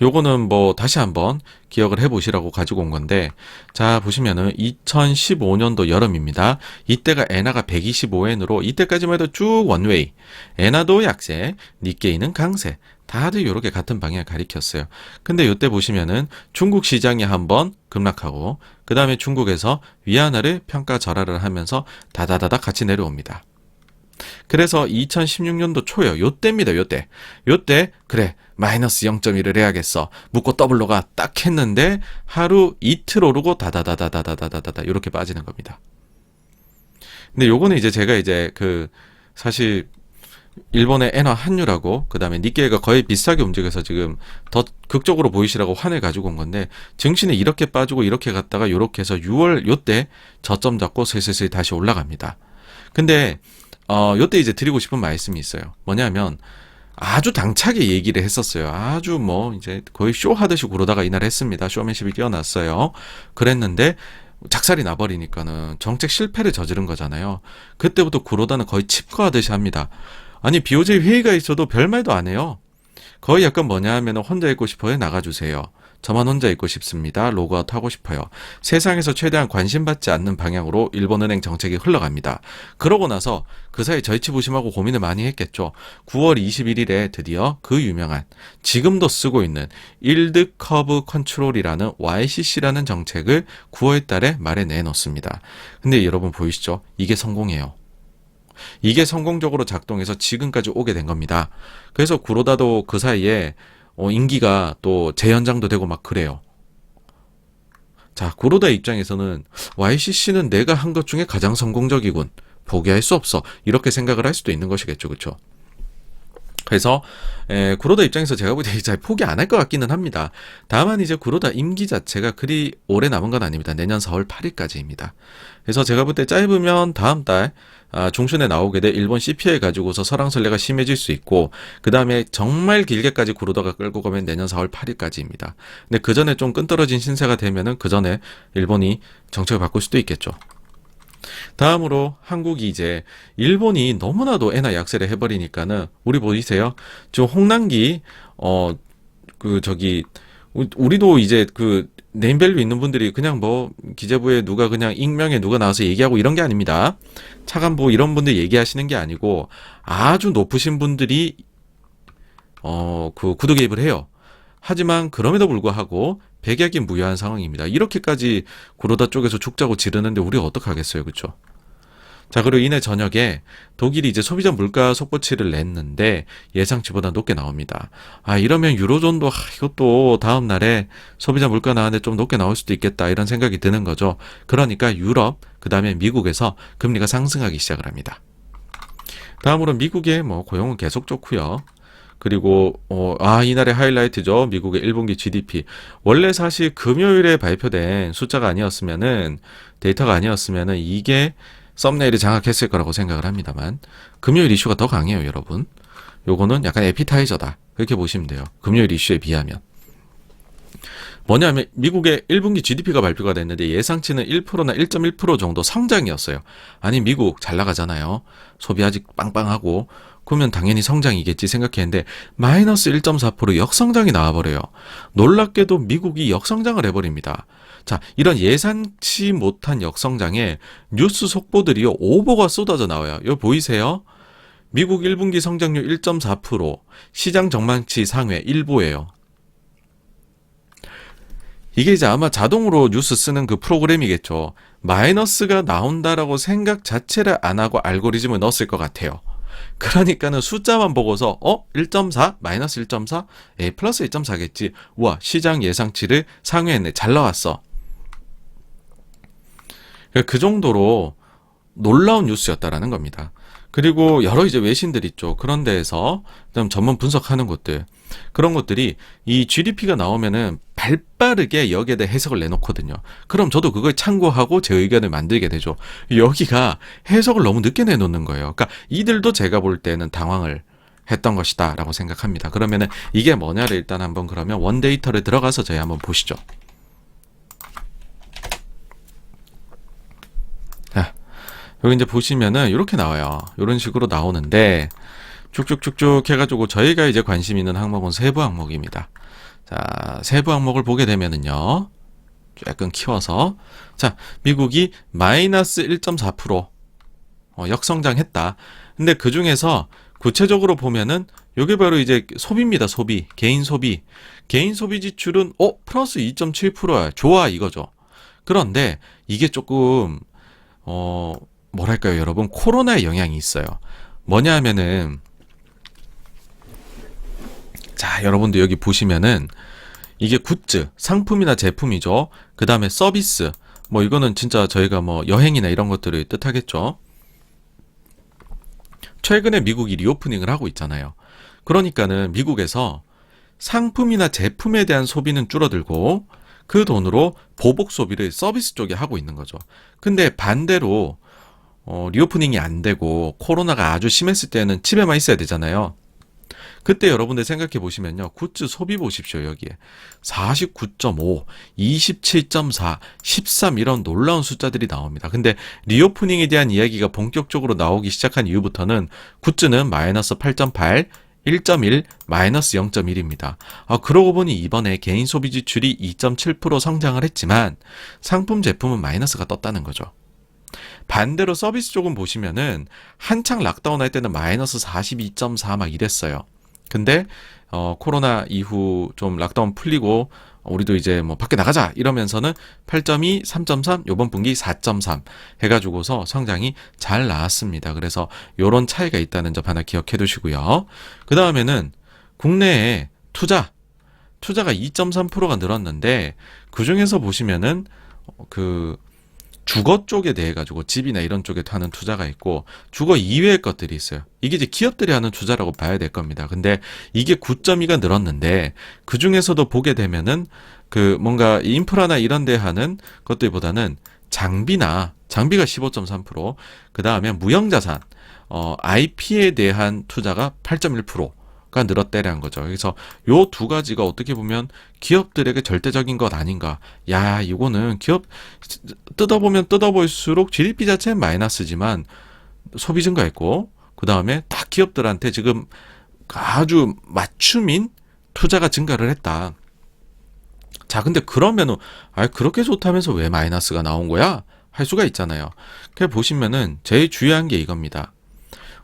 요거는 다시 한번 기억을 해보시라고 가지고 온 건데, 자, 보시면은 2015년도 여름입니다. 이때가 엔화가 125엔으로 이때까지만 해도 쭉 원웨이. 엔화도 약세, 니케이는 강세. 다들 요렇게 같은 방향을 가리켰어요. 근데 요때 보시면은 중국 시장이 한번 급락하고, 그 다음에 중국에서 위안화를 평가 절하를 하면서 다다다다 같이 내려옵니다. 그래서 2016년도 초요. 요때입니다. 요때 그래 마이너스 0.1을 해야겠어. 묶고 더블로가 딱 했는데 하루 이틀 오르고 다다다다다다다다다 이렇게 빠지는 겁니다. 근데 요거는 이제 제가 사실 일본의 엔화 환율하고 그 다음에 니케이가 거의 비슷하게 움직여서 지금 더 극적으로 보이시라고 환을 가지고 온 건데, 증시는 이렇게 빠지고 이렇게 갔다가 요렇게 해서 6월 요때 저점 잡고 슬슬 다시 올라갑니다. 근데 요때 이제 드리고 싶은 말씀이 있어요. 뭐냐면 아주 당차게 얘기를 했었어요. 아주 이제 거의 쇼하듯이 구르다가 이날 했습니다. 쇼맨십이 끼어났어요. 그랬는데 작살이 나버리니까는 정책 실패를 저지른 거잖아요. 그때부터 구로다는 거의 칩거하듯이 합니다. 아니, BOJ 회의가 있어도 별말도 안 해요. 거의 약간 뭐냐 하면 혼자 있고 싶어요. 나가주세요. 저만 혼자 있고 싶습니다. 로그아웃 하고 싶어요. 세상에서 최대한 관심받지 않는 방향으로 일본은행 정책이 흘러갑니다. 그러고 나서 그 사이 절치부심하고 고민을 많이 했겠죠. 9월 21일에 드디어 그 유명한 지금도 쓰고 있는 일드 커브 컨트롤이라는 YCC라는 정책을 9월 달에 말에 내놓습니다. 근데 여러분 보이시죠? 이게 성공이에요. 이게 성공적으로 작동해서 지금까지 오게 된 겁니다. 그래서 구로다도 그 사이에 임기가 또 재연장도 되고 막 그래요. 자, 구로다 입장에서는 YCC는 내가 한 것 중에 가장 성공적이군. 포기할 수 없어. 이렇게 생각을 할 수도 있는 것이겠죠. 그렇죠? 그래서 구로다 입장에서 제가 볼 때 잘 포기 안 할 것 같기는 합니다. 다만 이제 구로다 임기 자체가 그리 오래 남은 건 아닙니다. 내년 4월 8일까지입니다. 그래서 제가 볼 때 짧으면 다음 달 중순에 나오게 될 일본 CPI 가지고서 설왕설래가 심해질 수 있고, 그 다음에 정말 길게까지 구로다가 끌고 가면 내년 4월 8일까지입니다. 근데 그 전에 좀 끈떨어진 신세가 되면은 그 전에 일본이 정책을 바꿀 수도 있겠죠. 다음으로 한국이 이제 일본이 너무나도 엔화 약세를 해버리니까는 우리 보이세요? 지금 홍남기 우리도 이제 네임밸류 있는 분들이 그냥 기재부에 누가 그냥 익명에 누가 나와서 얘기하고 이런 게 아닙니다. 차관보 이런 분들 얘기하시는 게 아니고 아주 높으신 분들이 구두 개입을 해요. 하지만 그럼에도 불구하고 백약이 무효한 상황입니다. 이렇게까지 구로다 쪽에서 죽자고 지르는데 우리가 어떡하겠어요. 그렇죠? 자, 그리고 이날 저녁에 독일이 이제 소비자 물가 속보치를 냈는데 예상치보다 높게 나옵니다. 이러면 유로존도 이것도 다음 날에 소비자 물가 나왔는데 좀 높게 나올 수도 있겠다 이런 생각이 드는 거죠. 그러니까 유럽, 그 다음에 미국에서 금리가 상승하기 시작을 합니다. 다음으로 미국의 고용은 계속 좋고요. 그리고 이날의 하이라이트죠. 미국의 1분기 GDP. 원래 사실 금요일에 발표된 숫자가 아니었으면은 데이터가 아니었으면은 이게 썸네일을 장악했을 거라고 생각을 합니다만 금요일 이슈가 더 강해요, 여러분. 요거는 약간 에피타이저다. 그렇게 보시면 돼요. 금요일 이슈에 비하면. 뭐냐면 미국의 1분기 GDP가 발표가 됐는데 예상치는 1%나 1.1% 정도 성장이었어요. 아니 미국 잘 나가잖아요. 소비 아직 빵빵하고 그러면 당연히 성장이겠지 생각했는데 마이너스 1.4% 역성장이 나와버려요. 놀랍게도 미국이 역성장을 해버립니다. 자, 이런 예상치 못한 역성장에 뉴스 속보들이요 오보가 쏟아져 나와요. 이거 보이세요? 미국 1분기 성장률 1.4%, 시장 전망치 상회 일보예요. 이게 이제 아마 자동으로 뉴스 쓰는 그 프로그램이겠죠. 마이너스가 나온다라고 생각 자체를 안 하고 알고리즘을 넣었을 것 같아요. 그러니까는 숫자만 보고서 1.4? 마이너스 1.4? 플러스 1.4겠지. 우와, 시장 예상치를 상회했네. 잘 나왔어. 그 정도로 놀라운 뉴스였다라는 겁니다. 그리고 여러 이제 외신들 있죠. 그런 데에서 좀 전문 분석하는 곳들, 그런 것들이 이 GDP가 나오면은 발빠르게 여기에 대해 해석을 내놓거든요. 그럼 저도 그걸 참고하고 제 의견을 만들게 되죠. 여기가 해석을 너무 늦게 내놓는 거예요. 그러니까 이들도 제가 볼 때는 당황을 했던 것이다 라고 생각합니다. 그러면은 이게 뭐냐를 일단 한번 그러면 원데이터를 들어가서 저희 한번 보시죠. 자, 여기 이제 보시면은 이렇게 나와요. 이런 식으로 나오는데 쭉쭉쭉쭉 해가지고 저희가 이제 관심 있는 항목은 세부 항목입니다. 자, 세부 항목을 보게 되면은요, 조금 키워서, 자, 미국이 마이너스 1.4% 역성장했다. 근데 그 중에서 구체적으로 보면은 요게 바로 이제 소비입니다. 소비, 개인 소비. 개인 소비 지출은 플러스 2.7%야. 좋아 이거죠. 그런데 이게 조금 뭐랄까요, 여러분, 코로나의 영향이 있어요. 뭐냐 하면은, 자, 여러분들 여기 보시면은 이게 굿즈, 상품이나 제품이죠. 그 다음에 서비스, 뭐 이거는 진짜 저희가 뭐 여행이나 이런 것들을 뜻하겠죠. 최근에 미국이 리오프닝을 하고 있잖아요. 그러니까는 미국에서 상품이나 제품에 대한 소비는 줄어들고 그 돈으로 보복 소비를 서비스 쪽에 하고 있는 거죠. 근데 반대로 리오프닝이 안 되고 코로나가 아주 심했을 때는 집에만 있어야 되잖아요. 그때 여러분들 생각해 보시면요. 굿즈 소비 보십시오. 여기에 49.5, 27.4, 13 이런 놀라운 숫자들이 나옵니다. 근데 리오프닝에 대한 이야기가 본격적으로 나오기 시작한 이후부터는 굿즈는 마이너스 8.8, 1.1, 마이너스 0.1입니다. 그러고 보니 이번에 개인 소비 지출이 2.7% 성장을 했지만 상품 제품은 마이너스가 떴다는 거죠. 반대로 서비스 쪽은 보시면은 한창 락다운 할 때는 마이너스 42.4 막 이랬어요. 근데 코로나 이후 좀 락다운 풀리고 우리도 이제 뭐 밖에 나가자 이러면서는 8.2, 3.3, 요번 분기 4.3 해가지고서 성장이 잘 나왔습니다. 그래서 요런 차이가 있다는 점 하나 기억해 두시고요. 그 다음에는 국내에 투자가 2.3%가 늘었는데 그 중에서 보시면은 주거 쪽에 대해 가지고 집이나 이런 쪽에 하는 투자가 있고 주거 이외의 것들이 있어요. 이게 이제 기업들이 하는 투자라고 봐야 될 겁니다. 근데 이게 9.2가 늘었는데 그 중에서도 보게 되면은 뭔가 인프라나 이런 데 하는 것들보다는 장비가 15.3%, 그 다음에 무형자산, IP에 대한 투자가 8.1%가 늘었다라는 거죠. 그래서 요 두 가지가 어떻게 보면 기업들에게 절대적인 것 아닌가. 야, 이거는 기업 뜯어보면 뜯어볼수록 GDP 자체는 마이너스지만 소비 증가했고, 그 다음에 딱 기업들한테 지금 아주 맞춤인 투자가 증가를 했다. 자, 근데 그러면은 그렇게 좋다면서 왜 마이너스가 나온 거야? 할 수가 있잖아요. 그래서 보시면은 제일 중요한 게 이겁니다.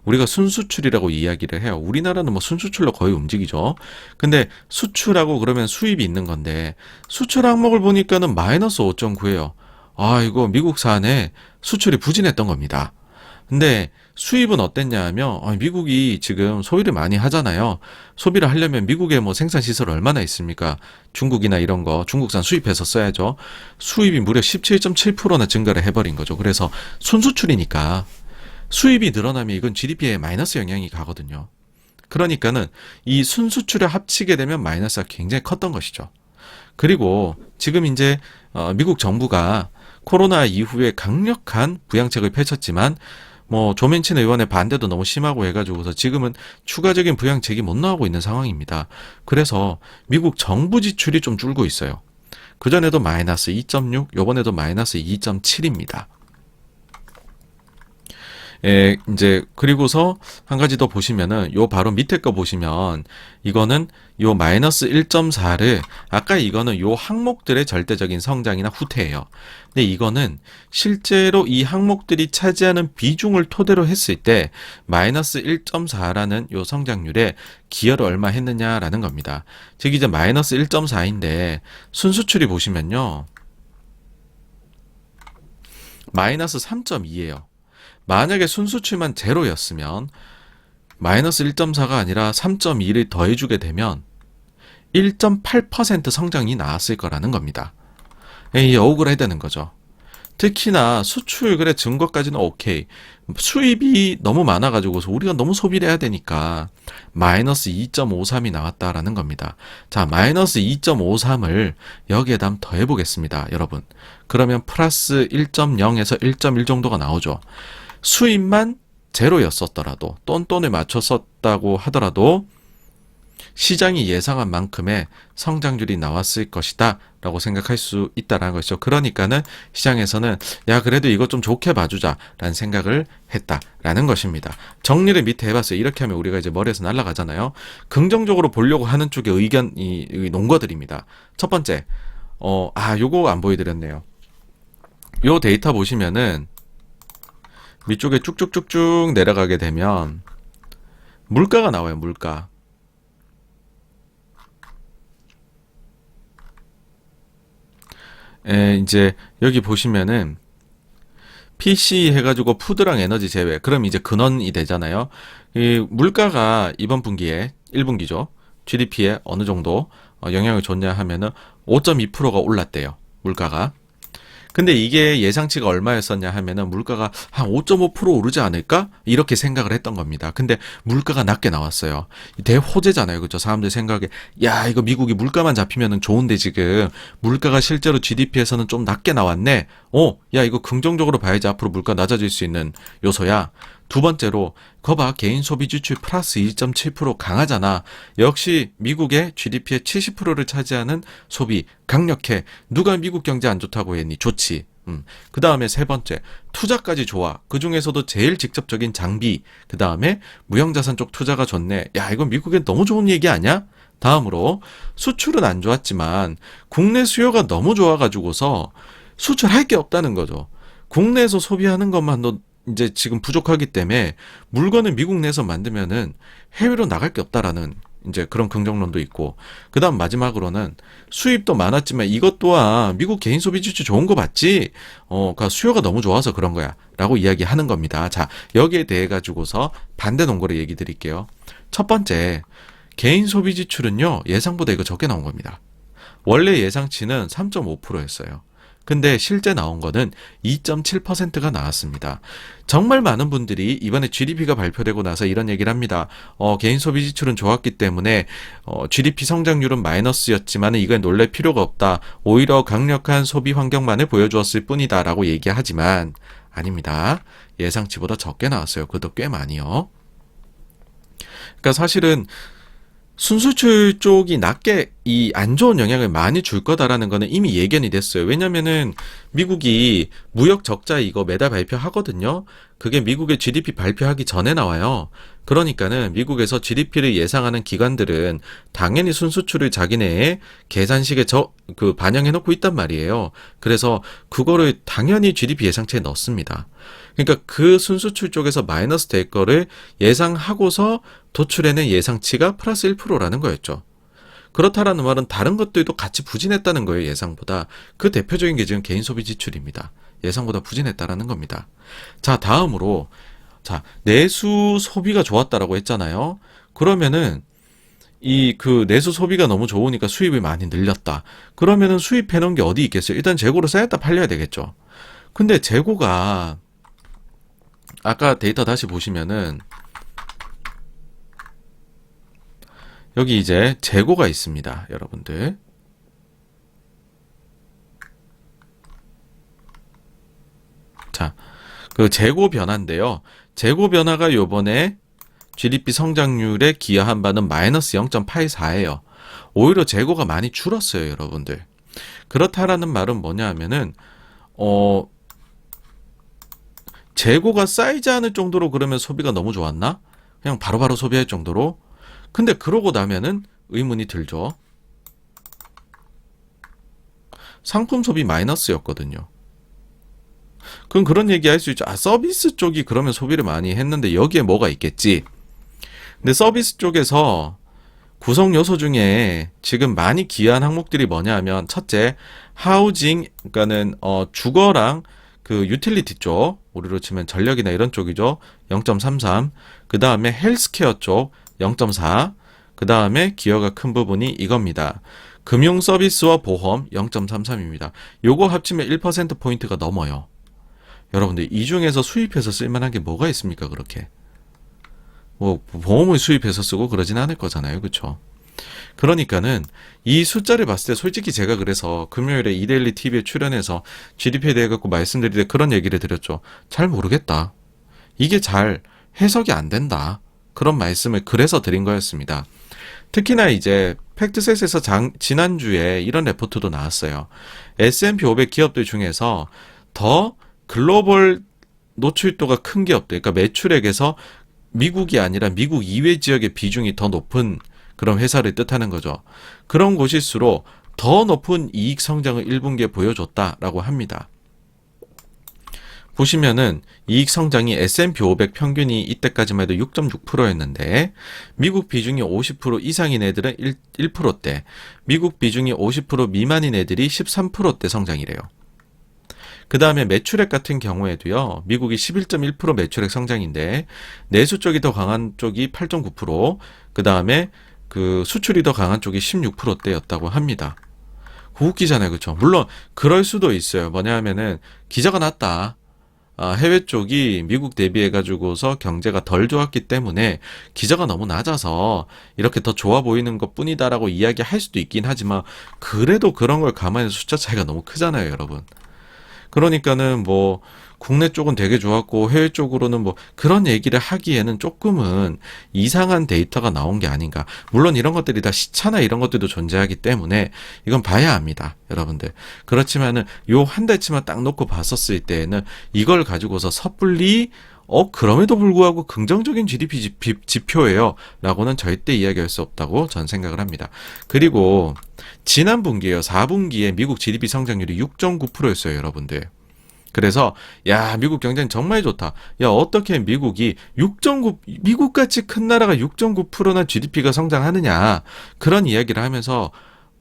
우리가 순수출이라고 이야기를 해요. 우리나라는 뭐 순수출로 거의 움직이죠. 근데 수출하고 그러면 수입이 있는 건데 수출 항목을 보니까는 마이너스 5.9예요. 이거 미국산에 수출이 부진했던 겁니다. 근데 수입은 어땠냐 하면 미국이 지금 소비를 많이 하잖아요. 소비를 하려면 미국에 뭐 생산시설 얼마나 있습니까? 중국이나 이런 거 중국산 수입해서 써야죠. 수입이 무려 17.7%나 증가를 해버린 거죠. 그래서 순수출이니까 수입이 늘어나면 이건 GDP에 마이너스 영향이 가거든요. 그러니까는 이 순수출을 합치게 되면 마이너스가 굉장히 컸던 것이죠. 그리고 지금 이제 미국 정부가 코로나 이후에 강력한 부양책을 펼쳤지만 뭐 조맨친 의원의 반대도 너무 심하고 해가지고서 지금은 추가적인 부양책이 못 나오고 있는 상황입니다. 그래서 미국 정부 지출이 좀 줄고 있어요. 그전에도 마이너스 2.6, 요번에도 마이너스 2.7입니다. 이제 그리고서 한 가지 더 보시면은 요 바로 밑에 거 보시면 이거는 요 마이너스 1.4를 아까 이거는 요 항목들의 절대적인 성장이나 후퇴예요. 근데 이거는 실제로 이 항목들이 차지하는 비중을 토대로 했을 때 마이너스 1.4라는 요 성장률에 기여를 얼마 했느냐라는 겁니다. 즉 이제 마이너스 1.4인데 순수출이 보시면요. 마이너스 3.2예요. 만약에 순수출만 제로였으면 마이너스 1.4가 아니라 3.2를 더해주게 되면 1.8% 성장이 나왔을 거라는 겁니다. 이 억울해되는 거죠. 특히나 수출 그래 준 것까지는 오케이. 수입이 너무 많아가지고서 우리가 너무 소비를 해야 되니까 마이너스 2.53이 나왔다라는 겁니다. 자, 마이너스 2.53을 여기에다 한번 더해보겠습니다, 여러분. 그러면 플러스 1.0에서 1.1 정도가 나오죠. 수입만 제로였었더라도 똔똔을 맞췄었다고 하더라도 시장이 예상한 만큼의 성장률이 나왔을 것이다 라고 생각할 수 있다는 것이죠. 그러니까는 시장에서는 야 그래도 이거 좀 좋게 봐주자 라는 생각을 했다라는 것입니다. 정리를 밑에 해봤어요. 이렇게 하면 우리가 이제 머리에서 날아가잖아요. 긍정적으로 보려고 하는 쪽의 의견이 논거들입니다. 첫 번째 요거 안 보여드렸네요. 요 데이터 보시면은 위쪽에 쭉쭉쭉쭉 내려가게 되면 물가가 나와요. 물가. 이제 여기 보시면은 PC 해가지고 푸드랑 에너지 제외. 그럼 이제 근원이 되잖아요. 이 물가가 이번 분기에 1분기죠. GDP에 어느 정도 영향을 줬냐 하면은 5.2%가 올랐대요. 물가가. 근데 이게 예상치가 얼마였었냐 하면은 물가가 한 5.5% 오르지 않을까? 이렇게 생각을 했던 겁니다. 근데 물가가 낮게 나왔어요. 대호재잖아요. 그죠? 사람들 생각에 야 이거 미국이 물가만 잡히면은 좋은데 지금 물가가 실제로 GDP에서는 좀 낮게 나왔네. 야 이거 긍정적으로 봐야지 앞으로 물가 낮아질 수 있는 요소야. 두 번째로 거봐 개인 소비 지출 플러스 2.7% 강하잖아. 역시 미국의 GDP의 70%를 차지하는 소비 강력해. 누가 미국 경제 안 좋다고 했니? 좋지. 그 다음에 세 번째 투자까지 좋아. 그 중에서도 제일 직접적인 장비. 그 다음에 무형자산 쪽 투자가 좋네. 야 이건 미국엔 너무 좋은 얘기 아니야? 다음으로 수출은 안 좋았지만 국내 수요가 너무 좋아가지고서 수출할 게 없다는 거죠. 국내에서 소비하는 것만도 이제 지금 부족하기 때문에 물건을 미국 내에서 만들면은 해외로 나갈 게 없다라는 이제 그런 긍정론도 있고, 그 다음 마지막으로는 수입도 많았지만 이것 또한 미국 개인 소비 지출 좋은 거 봤지? 그러니까 수요가 너무 좋아서 그런 거야 라고 이야기하는 겁니다. 자, 여기에 대해 가지고서 반대 논거를 얘기 드릴게요. 첫 번째, 개인 소비 지출은요 예상보다 이거 적게 나온 겁니다. 원래 예상치는 3.5%였어요. 근데 실제 나온 거는 2.7%가 나왔습니다. 정말 많은 분들이 이번에 GDP가 발표되고 나서 이런 얘기를 합니다. 개인 소비 지출은 좋았기 때문에 GDP 성장률은 마이너스였지만 이건 놀랄 필요가 없다. 오히려 강력한 소비 환경만을 보여주었을 뿐이다 라고 얘기하지만 아닙니다. 예상치보다 적게 나왔어요. 그것도 꽤 많이요. 그러니까 사실은 순수출 쪽이 낮게 이 안 좋은 영향을 많이 줄 거다라는 거는 이미 예견이 됐어요. 왜냐면은 미국이 무역 적자 이거 매달 발표하거든요. 그게 미국의 GDP 발표하기 전에 나와요. 그러니까는 미국에서 GDP를 예상하는 기관들은 당연히 순수출을 자기네의 계산식에 반영해 놓고 있단 말이에요. 그래서 그거를 당연히 GDP 예상치에 넣습니다. 그러니까 그 순수출 쪽에서 마이너스 될 거를 예상하고서 도출해낸 예상치가 플러스 1%라는 거였죠. 그렇다라는 말은 다른 것들도 같이 부진했다는 거예요, 예상보다. 그 대표적인 게 지금 개인 소비 지출입니다. 예상보다 부진했다라는 겁니다. 자, 다음으로 내수 소비가 좋았다라고 했잖아요. 그러면은 그 내수 소비가 너무 좋으니까 수입이 많이 늘렸다. 그러면은 수입해 놓은 게 어디 있겠어요? 일단 재고로 쌓였다 팔려야 되겠죠. 근데 재고가 아까 데이터 다시 보시면은 여기 이제 재고가 있습니다, 여러분들. 자, 그 재고 변화인데요. 재고 변화가 요번에 GDP 성장률에 기여한 바는 마이너스 0.84예요. 오히려 재고가 많이 줄었어요, 여러분들. 그렇다라는 말은 뭐냐 하면은 재고가 쌓이지 않을 정도로 그러면 소비가 너무 좋았나? 그냥 바로바로 소비할 정도로? 근데 그러고 나면은 의문이 들죠. 상품 소비 마이너스였거든요. 그럼 그런 얘기 할 수 있죠. 아, 서비스 쪽이 그러면 소비를 많이 했는데 여기에 뭐가 있겠지? 근데 서비스 쪽에서 구성 요소 중에 지금 많이 기여한 항목들이 뭐냐 하면 첫째, 하우징, 그러니까는 주거랑 그 유틸리티 쪽, 우리로 치면 전력이나 이런 쪽이죠. 0.33. 그 다음에 헬스케어 쪽 0.4. 그 다음에 기여가 큰 부분이 이겁니다. 금융 서비스와 보험 0.33입니다. 요거 합치면 1%포인트가 넘어요. 여러분들 이 중에서 수입해서 쓸만한 게 뭐가 있습니까? 그렇게 뭐 보험을 수입해서 쓰고 그러진 않을 거잖아요, 그렇죠? 그러니까는 이 숫자를 봤을 때 솔직히 제가 그래서 금요일에 이데일리 TV에 출연해서 GDP에 대해 갖고 말씀드릴 때 그런 얘기를 드렸죠. 잘 모르겠다. 이게 잘 해석이 안 된다. 그런 말씀을 그래서 드린 거였습니다. 특히나 이제 팩트셋에서 지난주에 이런 레포트도 나왔어요. S&P 500 기업들 중에서 더 글로벌 노출도가 큰 기업들, 그러니까 매출액에서 미국이 아니라 미국 이외 지역의 비중이 더 높은 그런 회사를 뜻하는 거죠. 그런 곳일수록 더 높은 이익 성장을 1분기에 보여줬다라고 합니다. 보시면은 이익 성장이 S&P 500 평균이 이때까지만 해도 6.6%였는데 미국 비중이 50% 이상인 애들은 1%대, 미국 비중이 50% 미만인 애들이 13%대 성장이래요. 그 다음에 매출액 같은 경우에도요, 미국이 11.1% 매출액 성장인데, 내수 쪽이 더 강한 쪽이 8.9%, 그 다음에 그 수출이 더 강한 쪽이 16%대였다고 합니다. 웃기잖아요, 그쵸? 물론, 그럴 수도 있어요. 뭐냐 하면은, 기저가 낮다. 해외 쪽이 미국 대비해가지고서 경제가 덜 좋았기 때문에 기저가 너무 낮아서 이렇게 더 좋아 보이는 것 뿐이다라고 이야기할 수도 있긴 하지만, 그래도 그런 걸 감안해서 숫자 차이가 너무 크잖아요, 여러분. 그러니까는 뭐 국내 쪽은 되게 좋았고 해외 쪽으로는 뭐 그런 얘기를 하기에는 조금은 이상한 데이터가 나온 게 아닌가. 물론 이런 것들이 다 시차나 이런 것들도 존재하기 때문에 이건 봐야 합니다, 여러분들. 그렇지만은 요 한 달치만 딱 놓고 봤었을 때에는 이걸 가지고서 섣불리 그럼에도 불구하고 긍정적인 GDP 지표예요 라고는 절대 이야기할 수 없다고 전 생각을 합니다. 그리고 지난 분기에요. 4분기에 미국 GDP 성장률이 6.9%였어요, 여러분들. 그래서 야, 미국 경제는 정말 좋다. 야, 어떻게 미국이 6.9, 미국같이 큰 나라가 6.9%나 GDP가 성장하느냐. 그런 이야기를 하면서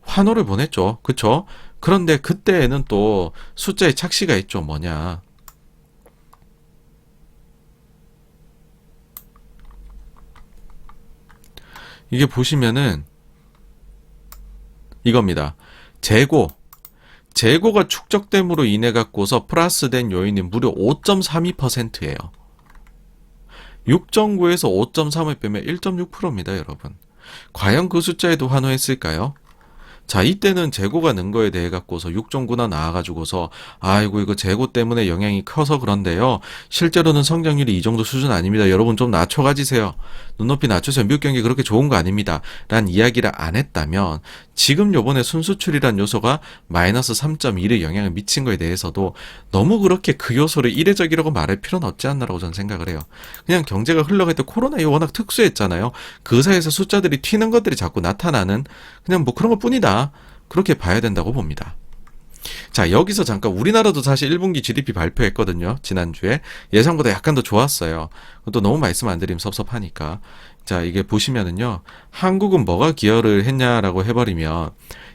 환호를 보냈죠. 그쵸? 그런데 그때에는 또 숫자에 착시가 있죠. 뭐냐. 이게 보시면은 이겁니다. 재고가 축적됨으로 인해 갖고서 플러스된 요인이 무려 5.32%예요. 6.9에서 5.3을 빼면 1.6%입니다, 여러분. 과연 그 숫자에도 환호했을까요? 자, 이때는 재고가 는 거에 대해 갖고서 6.9나 나와가지고서 아이고 이거 재고 때문에 영향이 커서 그런데요. 실제로는 성장률이 이 정도 수준 아닙니다. 여러분 좀 낮춰 가지세요. 눈높이 낮추세요. 미국 경기 그렇게 좋은 거 아닙니다. 라는 이야기를 안 했다면 지금 요번에 순수출이란 요소가 마이너스 3.1의 영향을 미친 거에 대해서도 너무 그렇게 그 요소를 이례적이라고 말할 필요는 없지 않나라고 저는 생각을 해요. 그냥 경제가 흘러갈 때 코로나가 워낙 특수했잖아요. 그 사이에서 숫자들이 튀는 것들이 자꾸 나타나는 그냥 뭐 그런 것 뿐이다. 그렇게 봐야 된다고 봅니다. 자, 여기서 잠깐 우리나라도 사실 1분기 GDP 발표했거든요. 지난주에. 예상보다 약간 더 좋았어요. 또 너무 말씀 안 드리면 섭섭하니까. 자, 이게 보시면은요. 한국은 뭐가 기여를 했냐라고 해버리면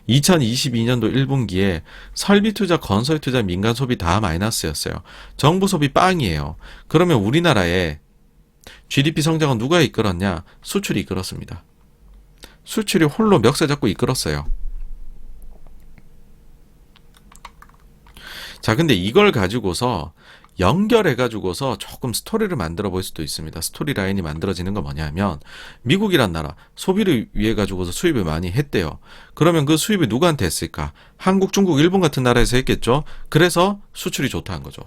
2022년도 1분기에 설비 투자, 건설 투자, 민간 소비 다 마이너스였어요. 정부 소비 빵이에요. 그러면 우리나라의 GDP 성장은 누가 이끌었냐? 수출이 이끌었습니다. 수출이 홀로 멱살 잡고 이끌었어요. 자, 근데 이걸 가지고서 연결해가지고서 조금 스토리를 만들어 볼 수도 있습니다. 스토리 라인이 만들어지는 건 뭐냐면 미국이란 나라 소비를 위해 가지고서 수입을 많이 했대요. 그러면 그 수입을 누구한테 했을까? 한국, 중국, 일본 같은 나라에서 했겠죠. 그래서 수출이 좋다는 거죠.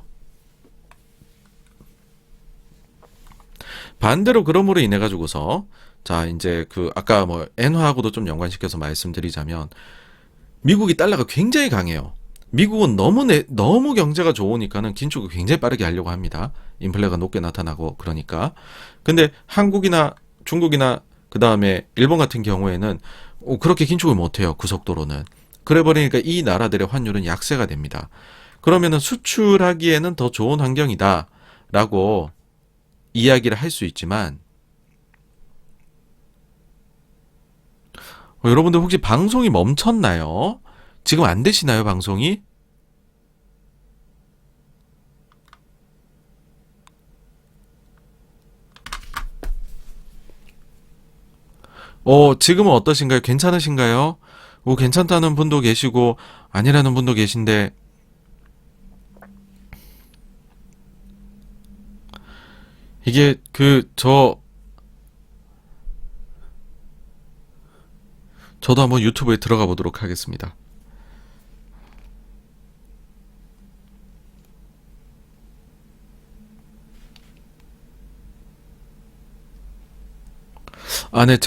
반대로 그럼으로 인해 가지고서 자 이제 그 아까 뭐 엔화하고도 좀 연관시켜서 말씀드리자면 미국이 달러가 굉장히 강해요. 미국은 너무 경제가 좋으니까는 긴축을 굉장히 빠르게 하려고 합니다. 인플레가 높게 나타나고 그러니까. 근데 한국이나 중국이나 그 다음에 일본 같은 경우에는 그렇게 긴축을 못해요. 그 속도로는. 그래 버리니까 이 나라들의 환율은 약세가 됩니다. 그러면은 수출하기에는 더 좋은 환경이다라고 이야기를 할 수 있지만 여러분들 혹시 방송이 멈췄나요? 지금 안 되시나요, 방송이? 지금은 어떠신가요? 괜찮으신가요? 괜찮다는 분도 계시고, 아니라는 분도 계신데, 이게, 저도 한번 유튜브에 들어가 보도록 하겠습니다. 네,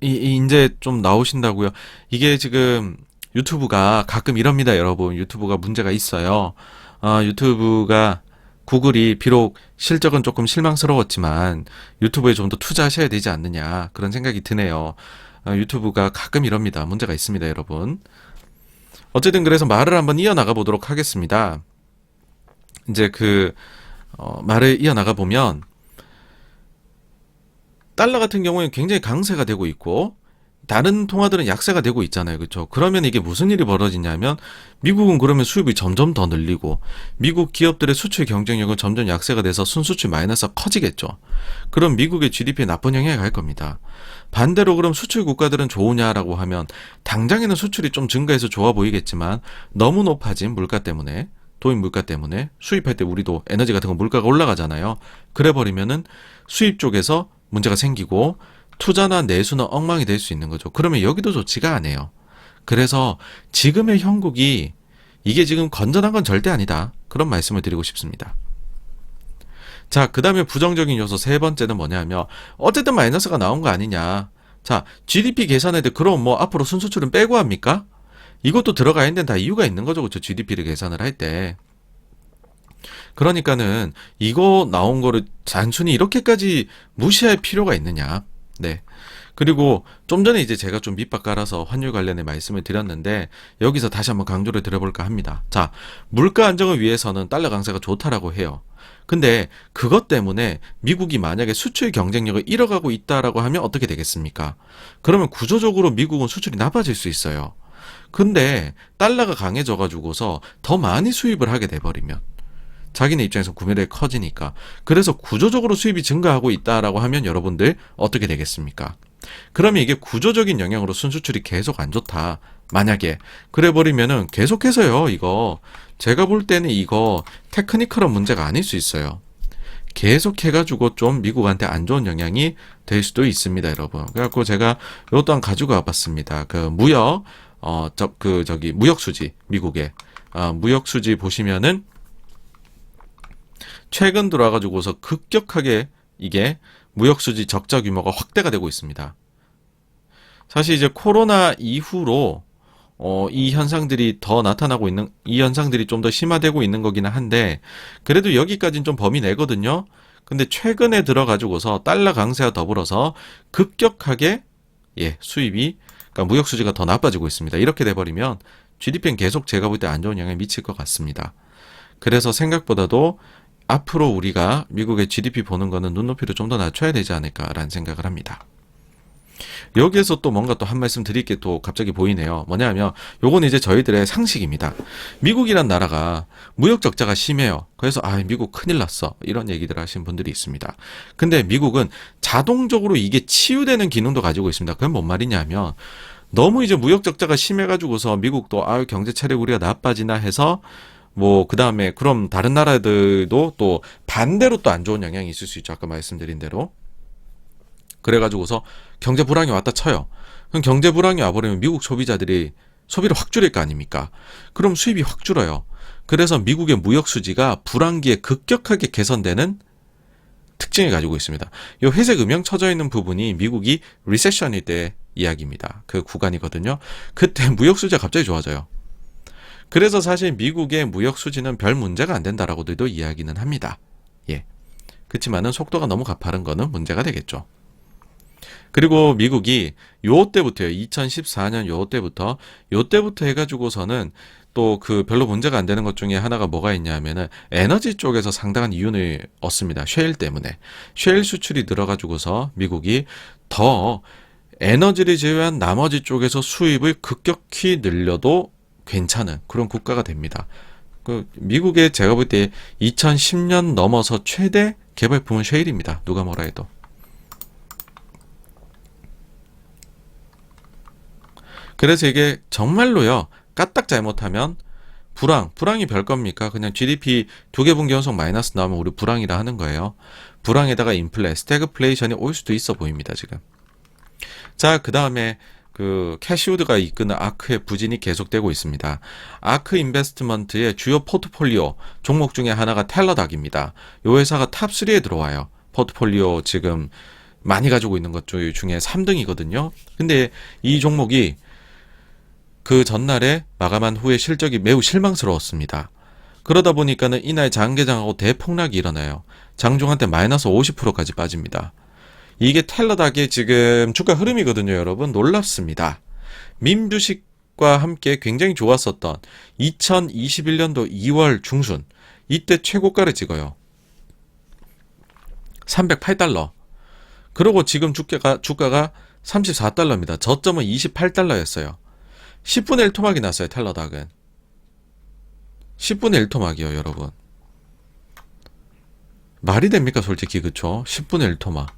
이제 좀 나오신다고요. 이게 지금 유튜브가 가끔 이럽니다, 여러분. 유튜브가 문제가 있어요. 유튜브가 구글이 비록 실적은 조금 실망스러웠지만 유튜브에 좀 더 투자하셔야 되지 않느냐 그런 생각이 드네요. 유튜브가 가끔 이럽니다. 문제가 있습니다, 여러분. 어쨌든 그래서 말을 한번 이어나가 보도록 하겠습니다. 이제 말을 이어나가 보면 달러 같은 경우에는 굉장히 강세가 되고 있고 다른 통화들은 약세가 되고 있잖아요. 그렇죠? 그러면 이게 무슨 일이 벌어지냐면 미국은 그러면 수입이 점점 더 늘리고 미국 기업들의 수출 경쟁력은 점점 약세가 돼서 순수출 마이너스가 커지겠죠. 그럼 미국의 GDP에 나쁜 영향이 갈 겁니다. 반대로 그럼 수출 국가들은 좋으냐라고 하면 당장에는 수출이 좀 증가해서 좋아 보이겠지만 너무 높아진 물가 때문에 도입 물가 때문에 수입할 때 우리도 에너지 같은 거 물가가 올라가잖아요. 그래 버리면은 수입 쪽에서 문제가 생기고 투자나 내수는 엉망이 될 수 있는 거죠. 그러면 여기도 좋지가 않아요. 그래서 지금의 형국이 이게 지금 건전한 건 절대 아니다. 그런 말씀을 드리고 싶습니다. 자, 그 다음에 부정적인 요소 세 번째는 뭐냐면 어쨌든 마이너스가 나온 거 아니냐. 자, GDP 계산할 때 그럼 뭐 앞으로 순수출은 빼고 합니까? 이것도 들어가야 되는 다 이유가 있는 거죠. 그렇죠? GDP를 계산을 할 때. 그러니까는 이거 나온 거를 단순히 이렇게까지 무시할 필요가 있느냐. 네. 그리고 좀 전에 이제 제가 좀 밑밥 깔아서 환율 관련해 말씀을 드렸는데 여기서 다시 한번 강조를 드려볼까 합니다. 자, 물가 안정을 위해서는 달러 강세가 좋다라고 해요. 근데 그것 때문에 미국이 만약에 수출 경쟁력을 잃어가고 있다라고 하면 어떻게 되겠습니까? 그러면 구조적으로 미국은 수출이 나빠질 수 있어요. 근데 달러가 강해져 가지고서 더 많이 수입을 하게 돼버리면 자기네 입장에서 구매력이 커지니까 그래서 구조적으로 수입이 증가하고 있다라고 하면 여러분들 어떻게 되겠습니까? 그러면 이게 구조적인 영향으로 순수출이 계속 안 좋다. 만약에 그래 버리면은 계속해서요. 이거 제가 볼 때는 이거 테크니컬한 문제가 아닐 수 있어요. 계속 해가지고 좀 미국한테 안 좋은 영향이 될 수도 있습니다, 여러분. 그래갖고 제가 이것 또한 가지고 와봤습니다. 무역수지, 미국의 무역수지 보시면은 최근 들어와가지고서 급격하게 이게 무역수지 적자 규모가 확대가 되고 있습니다. 사실 이제 코로나 이후로 이 현상들이 더 나타나고 있는, 이 현상들이 좀 더 심화되고 있는 거기는 한데 그래도 여기까지는 좀 범위 내거든요. 근데 최근에 들어가지고서 달러 강세와 더불어서 급격하게 수입이 그러니까 무역 수지가 더 나빠지고 있습니다. 이렇게 돼버리면 GDP는 계속 제가 볼 때 안 좋은 영향이 미칠 것 같습니다. 그래서 생각보다도 앞으로 우리가 미국의 GDP 보는 거는 눈높이를 좀 더 낮춰야 되지 않을까라는 생각을 합니다. 여기에서 또 뭔가 또 한 말씀 드릴 게 또 갑자기 보이네요. 뭐냐면 요건 이제 저희들의 상식입니다. 미국이란 나라가 무역 적자가 심해요. 그래서 미국 큰일 났어. 이런 얘기들 하시는 분들이 있습니다. 근데 미국은 자동적으로 이게 치유되는 기능도 가지고 있습니다. 그건 뭔 말이냐면 너무 이제 무역 적자가 심해가지고서 미국도 경제 차례 우리가 나빠지나 해서 뭐 그다음에 그럼 다른 나라들도 또 반대로 또 안 좋은 영향이 있을 수 있죠. 아까 말씀드린 대로. 그래가지고서 경제 불황이 왔다 쳐요. 그럼 경제 불황이 와버리면 미국 소비자들이 소비를 확 줄일 거 아닙니까? 그럼 수입이 확 줄어요. 그래서 미국의 무역 수지가 불황기에 급격하게 개선되는 특징을 가지고 있습니다. 이 회색 음영 쳐져 있는 부분이 미국이 리세션일 때 이야기입니다. 그 구간이거든요. 그때 무역 수지가 갑자기 좋아져요. 그래서 사실 미국의 무역 수지는 별 문제가 안 된다라고들도 이야기는 합니다. 예. 그렇지만은 속도가 너무 가파른 거는 문제가 되겠죠. 그리고 미국이 요때부터요. 2014년 요때부터 해가지고서는 또 그 별로 문제가 안 되는 것 중에 하나가 뭐가 있냐면은 에너지 쪽에서 상당한 이윤을 얻습니다. 셰일 때문에. 셰일 수출이 늘어가지고서 미국이 더 에너지를 제외한 나머지 쪽에서 수입을 급격히 늘려도 괜찮은 그런 국가가 됩니다. 그 미국의 제가 볼 때 2010년 넘어서 최대 개발품은 셰일입니다. 누가 뭐라 해도. 그래서 이게 정말로요. 까딱 잘못하면 불황이 별 겁니까? 그냥 GDP 두 개 분기 연속 마이너스 나오면 우리 불황이라 하는 거예요. 불황에다가 스태그플레이션이 올 수도 있어 보입니다, 지금. 자, 그 다음에 그 캐시우드가 이끄는 아크의 부진이 계속되고 있습니다. 아크 인베스트먼트의 주요 포트폴리오 종목 중에 하나가 텔러닥입니다. 이 회사가 탑3에 들어와요. 포트폴리오 지금 많이 가지고 있는 것 중에 3등이거든요. 근데 이 종목이 그 전날에 마감한 후에 실적이 매우 실망스러웠습니다. 그러다 보니까는 이날 장개장하고 대폭락이 일어나요. 장중한테 마이너스 50%까지 빠집니다. 이게 텔러닥의 지금 주가 흐름이거든요, 여러분. 놀랍습니다. 밈 주식과 함께 굉장히 좋았었던 2021년도 2월 중순 이때 최고가를 찍어요. 308달러. 그리고 지금 주가가 34달러입니다. 저점은 28달러였어요. 10분의 1 토막이 났어요, 텔러닥은. 10분의 1 토막이요, 여러분. 말이 됩니까, 솔직히, 그쵸? 10분의 1 토막.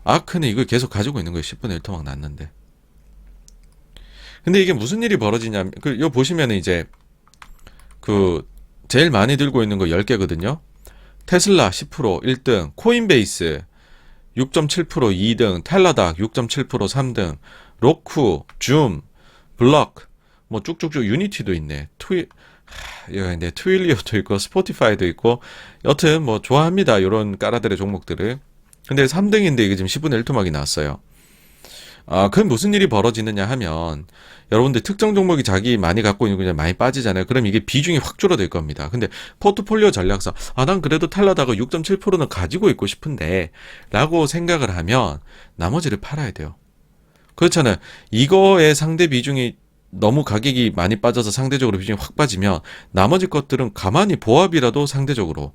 아크는 이걸 계속 가지고 있는 거예요, 10분의 1 토막 났는데. 근데 이게 무슨 일이 벌어지냐면, 요 보시면은 이제, 제일 많이 들고 있는 거 10개거든요? 테슬라 10% 1등, 코인베이스 6.7% 2등, 텔러닥 6.7% 3등, 로쿠, 줌, 블럭, 뭐 쭉쭉쭉 유니티도 있네. 트윌리오도 있고 스포티파이도 있고 여튼 뭐 좋아합니다. 이런 까라들의 종목들을. 근데 3등인데 이게 지금 10분의 1 토막이 나왔어요. 그럼 무슨 일이 벌어지느냐 하면 여러분들 특정 종목이 자기 많이 갖고 있는 거 그냥 많이 빠지잖아요. 그럼 이게 비중이 확 줄어들 겁니다. 근데 포트폴리오 전략상 난 그래도 텔러닥을 6.7%는 가지고 있고 싶은데 라고 생각을 하면 나머지를 팔아야 돼요. 그렇잖아요. 이거의 상대 비중이 너무 가격이 많이 빠져서 상대적으로 비중이 확 빠지면 나머지 것들은 가만히 보합이라도 상대적으로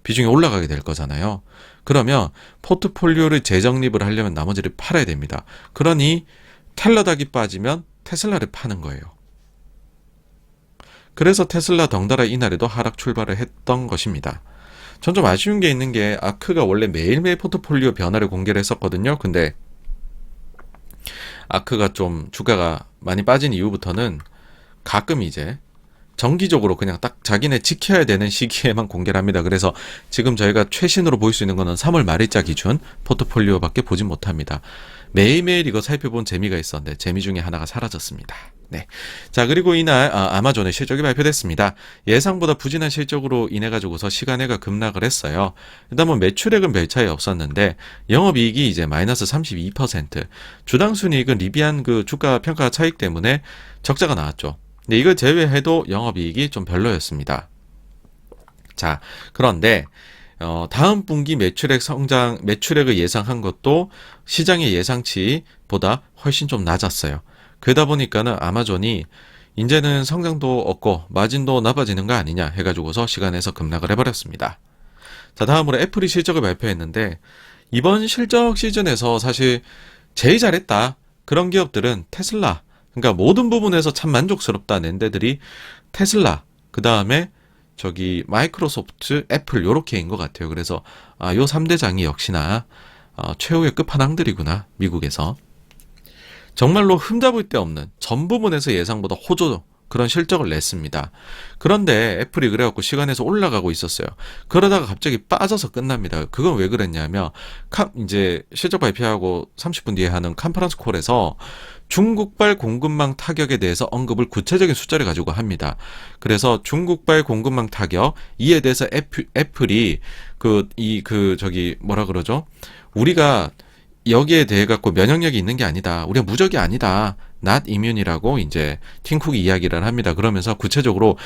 비중이 올라가게 될 거잖아요. 그러면 포트폴리오를 재정립을 하려면 나머지를 팔아야 됩니다. 그러니 텔러닥이 빠지면 테슬라를 파는 거예요. 그래서 테슬라 덩달아 이날에도 하락 출발을 했던 것입니다. 전 좀 아쉬운 게 있는 게 아크가 원래 매일매일 포트폴리오 변화를 공개를 했었거든요. 근데 아크가 좀 주가가 많이 빠진 이후부터는 가끔 이제 정기적으로 그냥 딱 자기네 지켜야 되는 시기에만 공개를 합니다. 그래서 지금 저희가 최신으로 볼 수 있는 거는 3월 말일자 기준 포트폴리오밖에 보진 못합니다. 매일매일 이거 살펴본 재미가 있었는데 재미 중에 하나가 사라졌습니다. 네. 자, 그리고 이날 아마존의 실적이 발표됐습니다. 예상보다 부진한 실적으로 인해 가지고서 시간외가 급락을 했어요. 일단 뭐 매출액은 별 차이 없었는데 영업이익이 이제 마이너스 32%, 주당 순이익은 리비안 그 주가 평가 차익 때문에 적자가 나왔죠. 근데 이걸 제외해도 영업이익이 좀 별로였습니다. 자, 그런데 다음 분기 매출액을 예상한 것도 시장의 예상치보다 훨씬 좀 낮았어요. 그러다 보니까는 아마존이 이제는 성장도 없고 마진도 나빠지는 거 아니냐 해가지고서 시간에서 급락을 해버렸습니다. 자, 다음으로 애플이 실적을 발표했는데 이번 실적 시즌에서 사실 제일 잘했다. 그런 기업들은 테슬라, 그러니까 모든 부분에서 참 만족스럽다 낸 데들이 테슬라, 그 다음에 마이크로소프트, 애플 요렇게인 것 같아요. 그래서 요 3대장이 역시나 최후의 끝판왕들이구나. 미국에서. 정말로 흠잡을 데 없는 전 부분에서 예상보다 그런 실적을 냈습니다. 그런데 애플이 그래갖고 시간에서 올라가고 있었어요. 그러다가 갑자기 빠져서 끝납니다. 그건 왜 그랬냐면 이제 실적 발표하고 30분 뒤에 하는 컨퍼런스 콜에서 중국발 공급망 타격에 대해서 언급을 구체적인 숫자를 가지고 합니다. 그래서 중국발 공급망 타격 이에 대해서 애플이 뭐라 그러죠? 우리가 여기에 대해 갖고 면역력이 있는 게 아니다. 우리가 무적이 아니다. not immune이라고 이제 팀쿡이 이야기를 합니다. 그러면서 구체적으로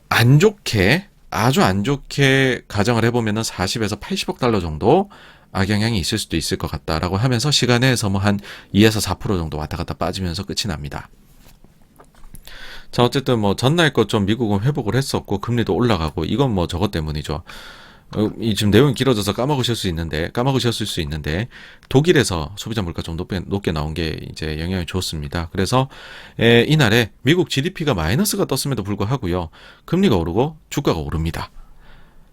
안 좋게 아주 안 좋게 가정을 해보면은 40에서 80억 달러 정도 악영향이 있을 수도 있을 것 같다라고 하면서 시간에서 뭐 한 2에서 4% 정도 왔다 갔다 빠지면서 끝이 납니다. 자, 어쨌든 뭐 전날 것 좀 미국은 회복을 했었고 금리도 올라가고 이건 뭐 저것 때문이죠. 이 지금 내용이 길어져서 까먹으셨을 수 있는데 독일에서 소비자 물가 좀 높게 나온 게 이제 영향이 좋습니다. 그래서 이날에 미국 GDP가 마이너스가 떴음에도 불구하고요. 금리가 오르고 주가가 오릅니다.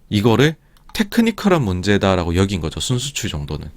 이거를 테크니컬한 문제다라고 여긴 거죠. 순수추 정도는.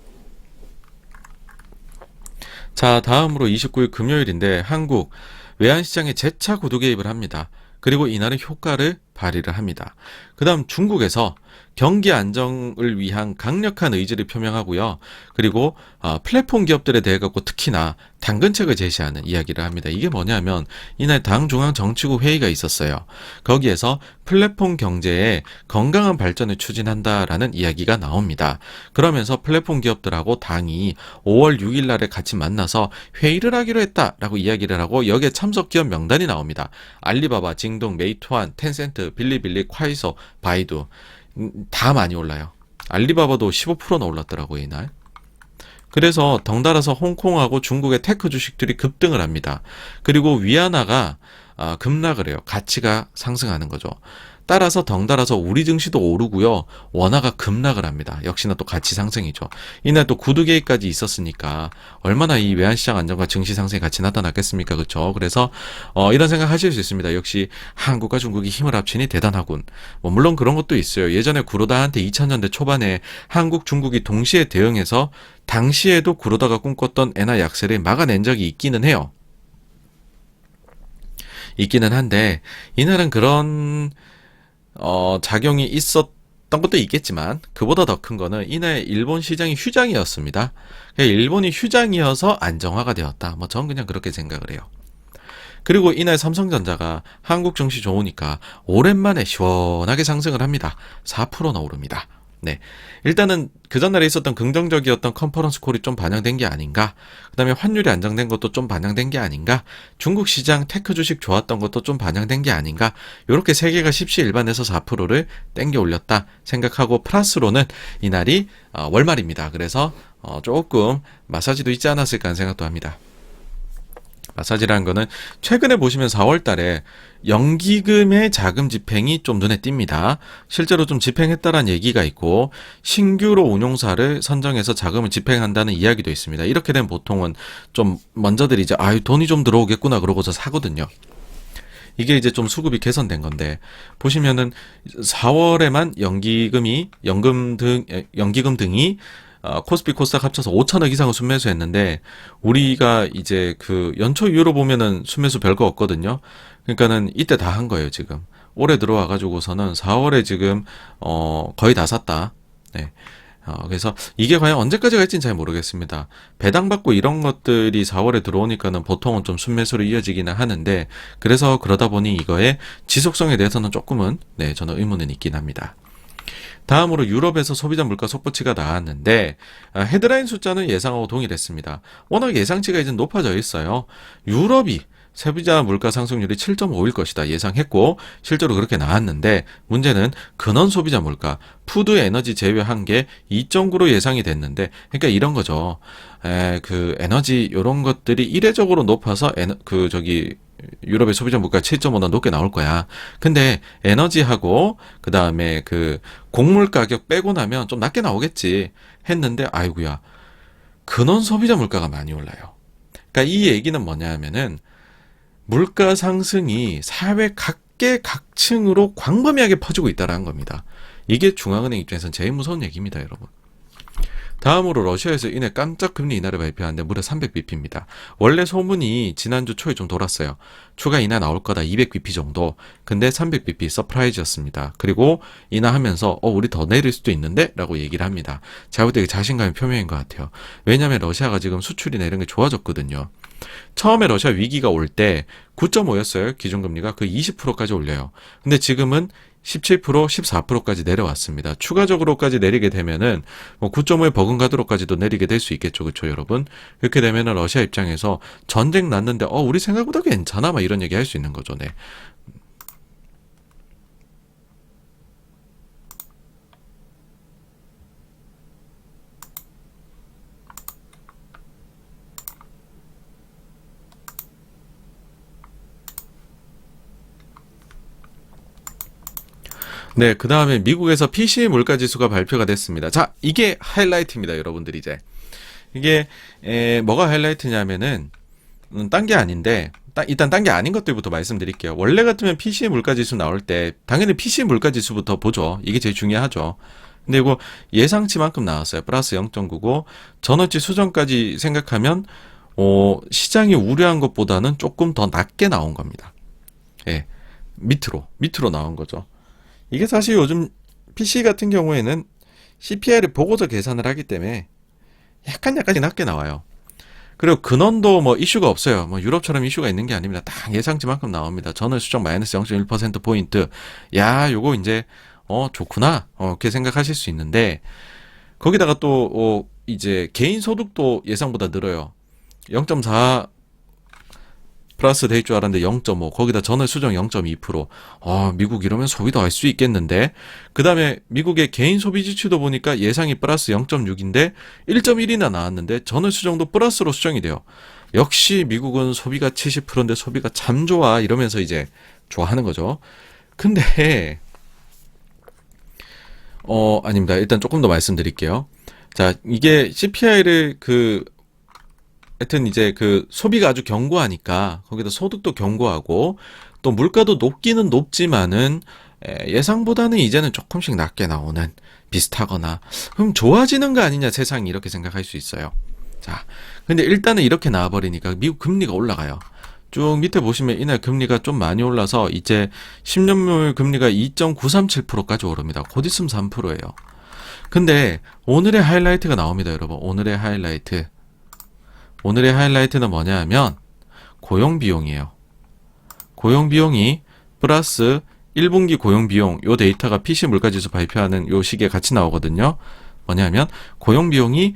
자, 다음으로 29일 금요일인데 한국 외환시장에 재차 구두 개입을 합니다. 그리고 이날은 효과를 발휘를 합니다. 그 다음 중국에서 경기 안정을 위한 강력한 의지를 표명하고요. 그리고 플랫폼 기업들에 대해 갖고 특히나 당근책을 제시하는 이야기를 합니다. 이게 뭐냐면 이날 당중앙정치국 회의가 있었어요. 거기에서 플랫폼 경제의 건강한 발전을 추진한다라는 이야기가 나옵니다. 그러면서 플랫폼 기업들하고 당이 5월 6일 날에 같이 만나서 회의를 하기로 했다라고 이야기를 하고 여기에 참석 기업 명단이 나옵니다. 알리바바, 징동, 메이투안, 텐센트, 빌리빌리, 콰이소, 바이두 다 많이 올라요. 알리바바도 15%나 올랐더라고요, 이날. 그래서 덩달아서 홍콩하고 중국의 테크 주식들이 급등을 합니다. 그리고 위안화가 급락을 해요. 가치가 상승하는 거죠. 따라서 덩달아서 우리 증시도 오르고요. 원화가 급락을 합니다. 역시나 또 가치 상승이죠. 이날 또 구두 개입까지 있었으니까 얼마나 이 외환시장 안정과 증시 상승이 같이 나타났겠습니까? 그렇죠? 그래서 이런 생각 하실 수 있습니다. 역시 한국과 중국이 힘을 합치니 대단하군. 물론 그런 것도 있어요. 예전에 구로다한테 2000년대 초반에 한국, 중국이 동시에 대응해서 당시에도 구로다가 꿈꿨던 엔화 약세를 막아낸 적이 있기는 해요. 있기는 한데 이날은 그런 작용이 있었던 것도 있겠지만 그보다 더 큰 거는 이날 일본 시장이 휴장이었습니다. 일본이 휴장이어서 안정화가 되었다. 전 그냥 그렇게 생각을 해요. 그리고 이날 삼성전자가 한국 증시 좋으니까 오랜만에 시원하게 상승을 합니다. 4%나 오릅니다. 네. 일단은 그 전날에 있었던 긍정적이었던 컨퍼런스 콜이 좀 반영된 게 아닌가. 그 다음에 환율이 안정된 것도 좀 반영된 게 아닌가. 중국 시장 테크 주식 좋았던 것도 좀 반영된 게 아닌가. 요렇게 세 개가 십시일반해서 4%를 땡겨 올렸다 생각하고 플러스로는 이날이 월말입니다. 그래서 조금 마사지도 있지 않았을까 하는 생각도 합니다. 마사지라는 거는 최근에 보시면 4월 달에 연기금의 자금 집행이 좀 눈에 띕니다. 실제로 좀 집행했다라는 얘기가 있고 신규로 운용사를 선정해서 자금을 집행한다는 이야기도 있습니다. 이렇게 되면 보통은 좀 먼저들 이제 돈이 좀 들어오겠구나 그러고서 사거든요. 이게 이제 좀 수급이 개선된 건데 보시면은 4월에만 연기금 등이 코스피 코스닥 합쳐서 5천억 이상을 순매수했는데 우리가 이제 그 연초 이후로 보면은 순매수 별거 없거든요. 그러니까는 이때 다 한 거예요, 지금. 올해 들어와 가지고서는 4월에 지금 거의 다 샀다. 네. 그래서 이게 과연 언제까지 갈지는 잘 모르겠습니다. 배당받고 이런 것들이 4월에 들어오니까는 보통은 좀 순매수로 이어지기는 하는데 그래서 그러다 보니 이거의 지속성에 대해서는 조금은 저는 의문은 있긴 합니다. 다음으로 유럽에서 소비자 물가 속보치가 나왔는데 헤드라인 숫자는 예상하고 동일했습니다. 워낙 예상치가 이제 높아져 있어요. 유럽이 소비자 물가 상승률이 7.5일 것이다 예상했고 실제로 그렇게 나왔는데 문제는 근원 소비자 물가, 푸드 에너지 제외한 게 2.9로 예상이 됐는데 그러니까 이런 거죠. 그 에너지 이런 것들이 이례적으로 높아서 유럽의 소비자 물가 7.5나 높게 나올 거야. 근데 에너지하고 그 다음에 그 곡물 가격 빼고 나면 좀 낮게 나오겠지 했는데 아이고야 근원 소비자 물가가 많이 올라요. 그러니까 이 얘기는 뭐냐 하면은 물가 상승이 사회 각계 각층으로 광범위하게 퍼지고 있다는 겁니다. 이게 중앙은행 입장에서는 제일 무서운 얘기입니다, 여러분. 다음으로 러시아에서 이내 깜짝 금리 인하를 발표하는데 무려 300bp입니다. 원래 소문이 지난주 초에 좀 돌았어요. 추가 인하 나올 거다 200bp 정도. 근데 300bp 서프라이즈였습니다. 그리고 인하하면서 우리 더 내릴 수도 있는데? 라고 얘기를 합니다. 제가 볼 때 자신감의 표명인 것 같아요. 왜냐하면 러시아가 지금 수출이나 이런 게 좋아졌거든요. 처음에 러시아 위기가 올 때 9.5였어요. 기준금리가. 그 20%까지 올려요. 근데 지금은 17%, 14%까지 내려왔습니다. 추가적으로까지 내리게 되면은 9.5에 버금가도록까지도 내리게 될 수 있겠죠. 그렇죠, 여러분? 그렇게 되면은 러시아 입장에서 전쟁 났는데 우리 생각보다 괜찮아 막 이런 얘기 할 수 있는 거죠. 네. 네, 그 다음에 미국에서 PC 물가지수가 발표가 됐습니다. 자, 이게 하이라이트입니다, 여러분들 이제. 이게 뭐가 하이라이트냐면은 딴 게 아닌데 일단 딴 게 아닌 것들부터 말씀드릴게요. 원래 같으면 PC 물가지수 나올 때 당연히 PC 물가지수부터 보죠. 이게 제일 중요하죠. 근데 이거 예상치만큼 나왔어요. 플러스 0.9고 전월치 수정까지 생각하면 시장이 우려한 것보다는 조금 더 낮게 나온 겁니다. 예, 밑으로 나온 거죠. 이게 사실 요즘 PC 같은 경우에는 CPI를 보고서 계산을 하기 때문에 약간 낮게 나와요. 그리고 근원도 뭐 이슈가 없어요. 뭐 유럽처럼 이슈가 있는 게 아닙니다. 딱 예상치만큼 나옵니다. 전월 수정 마이너스 0.1%포인트. 야, 요거 이제 좋구나. 그렇게 생각하실 수 있는데 거기다가 또 이제 개인 소득도 예상보다 늘어요. 0.4 플러스 될 줄 알았는데 0.5 거기다 전월 수정 0.2%. 미국 이러면 소비도 할 수 있겠는데. 그 다음에 미국의 개인 소비 지출도 보니까 예상이 플러스 0.6인데 1.1이나 나왔는데 전월 수정도 플러스로 수정이 돼요. 역시 미국은 소비가 70%인데 소비가 참 좋아 이러면서 이제 좋아하는 거죠. 근데 아닙니다. 일단 조금 더 말씀드릴게요. 자, 이게 CPI를 하여튼 이제 소비가 아주 견고하니까 거기다 소득도 견고하고 또 물가도 높기는 높지만은 예상보다는 이제는 조금씩 낮게 나오는 비슷하거나 그럼 좋아지는 거 아니냐 세상이 이렇게 생각할 수 있어요. 자, 근데 일단은 이렇게 나와버리니까 미국 금리가 올라가요. 쭉 밑에 보시면 이날 금리가 좀 많이 올라서 이제 10년물 금리가 2.937%까지 오릅니다. 곧 있으면 3%예요. 근데 오늘의 하이라이트가 나옵니다, 여러분. 오늘의 하이라이트는 뭐냐 하면 고용비용이에요. 고용비용이 플러스 1분기 고용비용 요 데이터가 PC 물가지수 발표하는 요 시기에 같이 나오거든요. 뭐냐 하면 고용비용이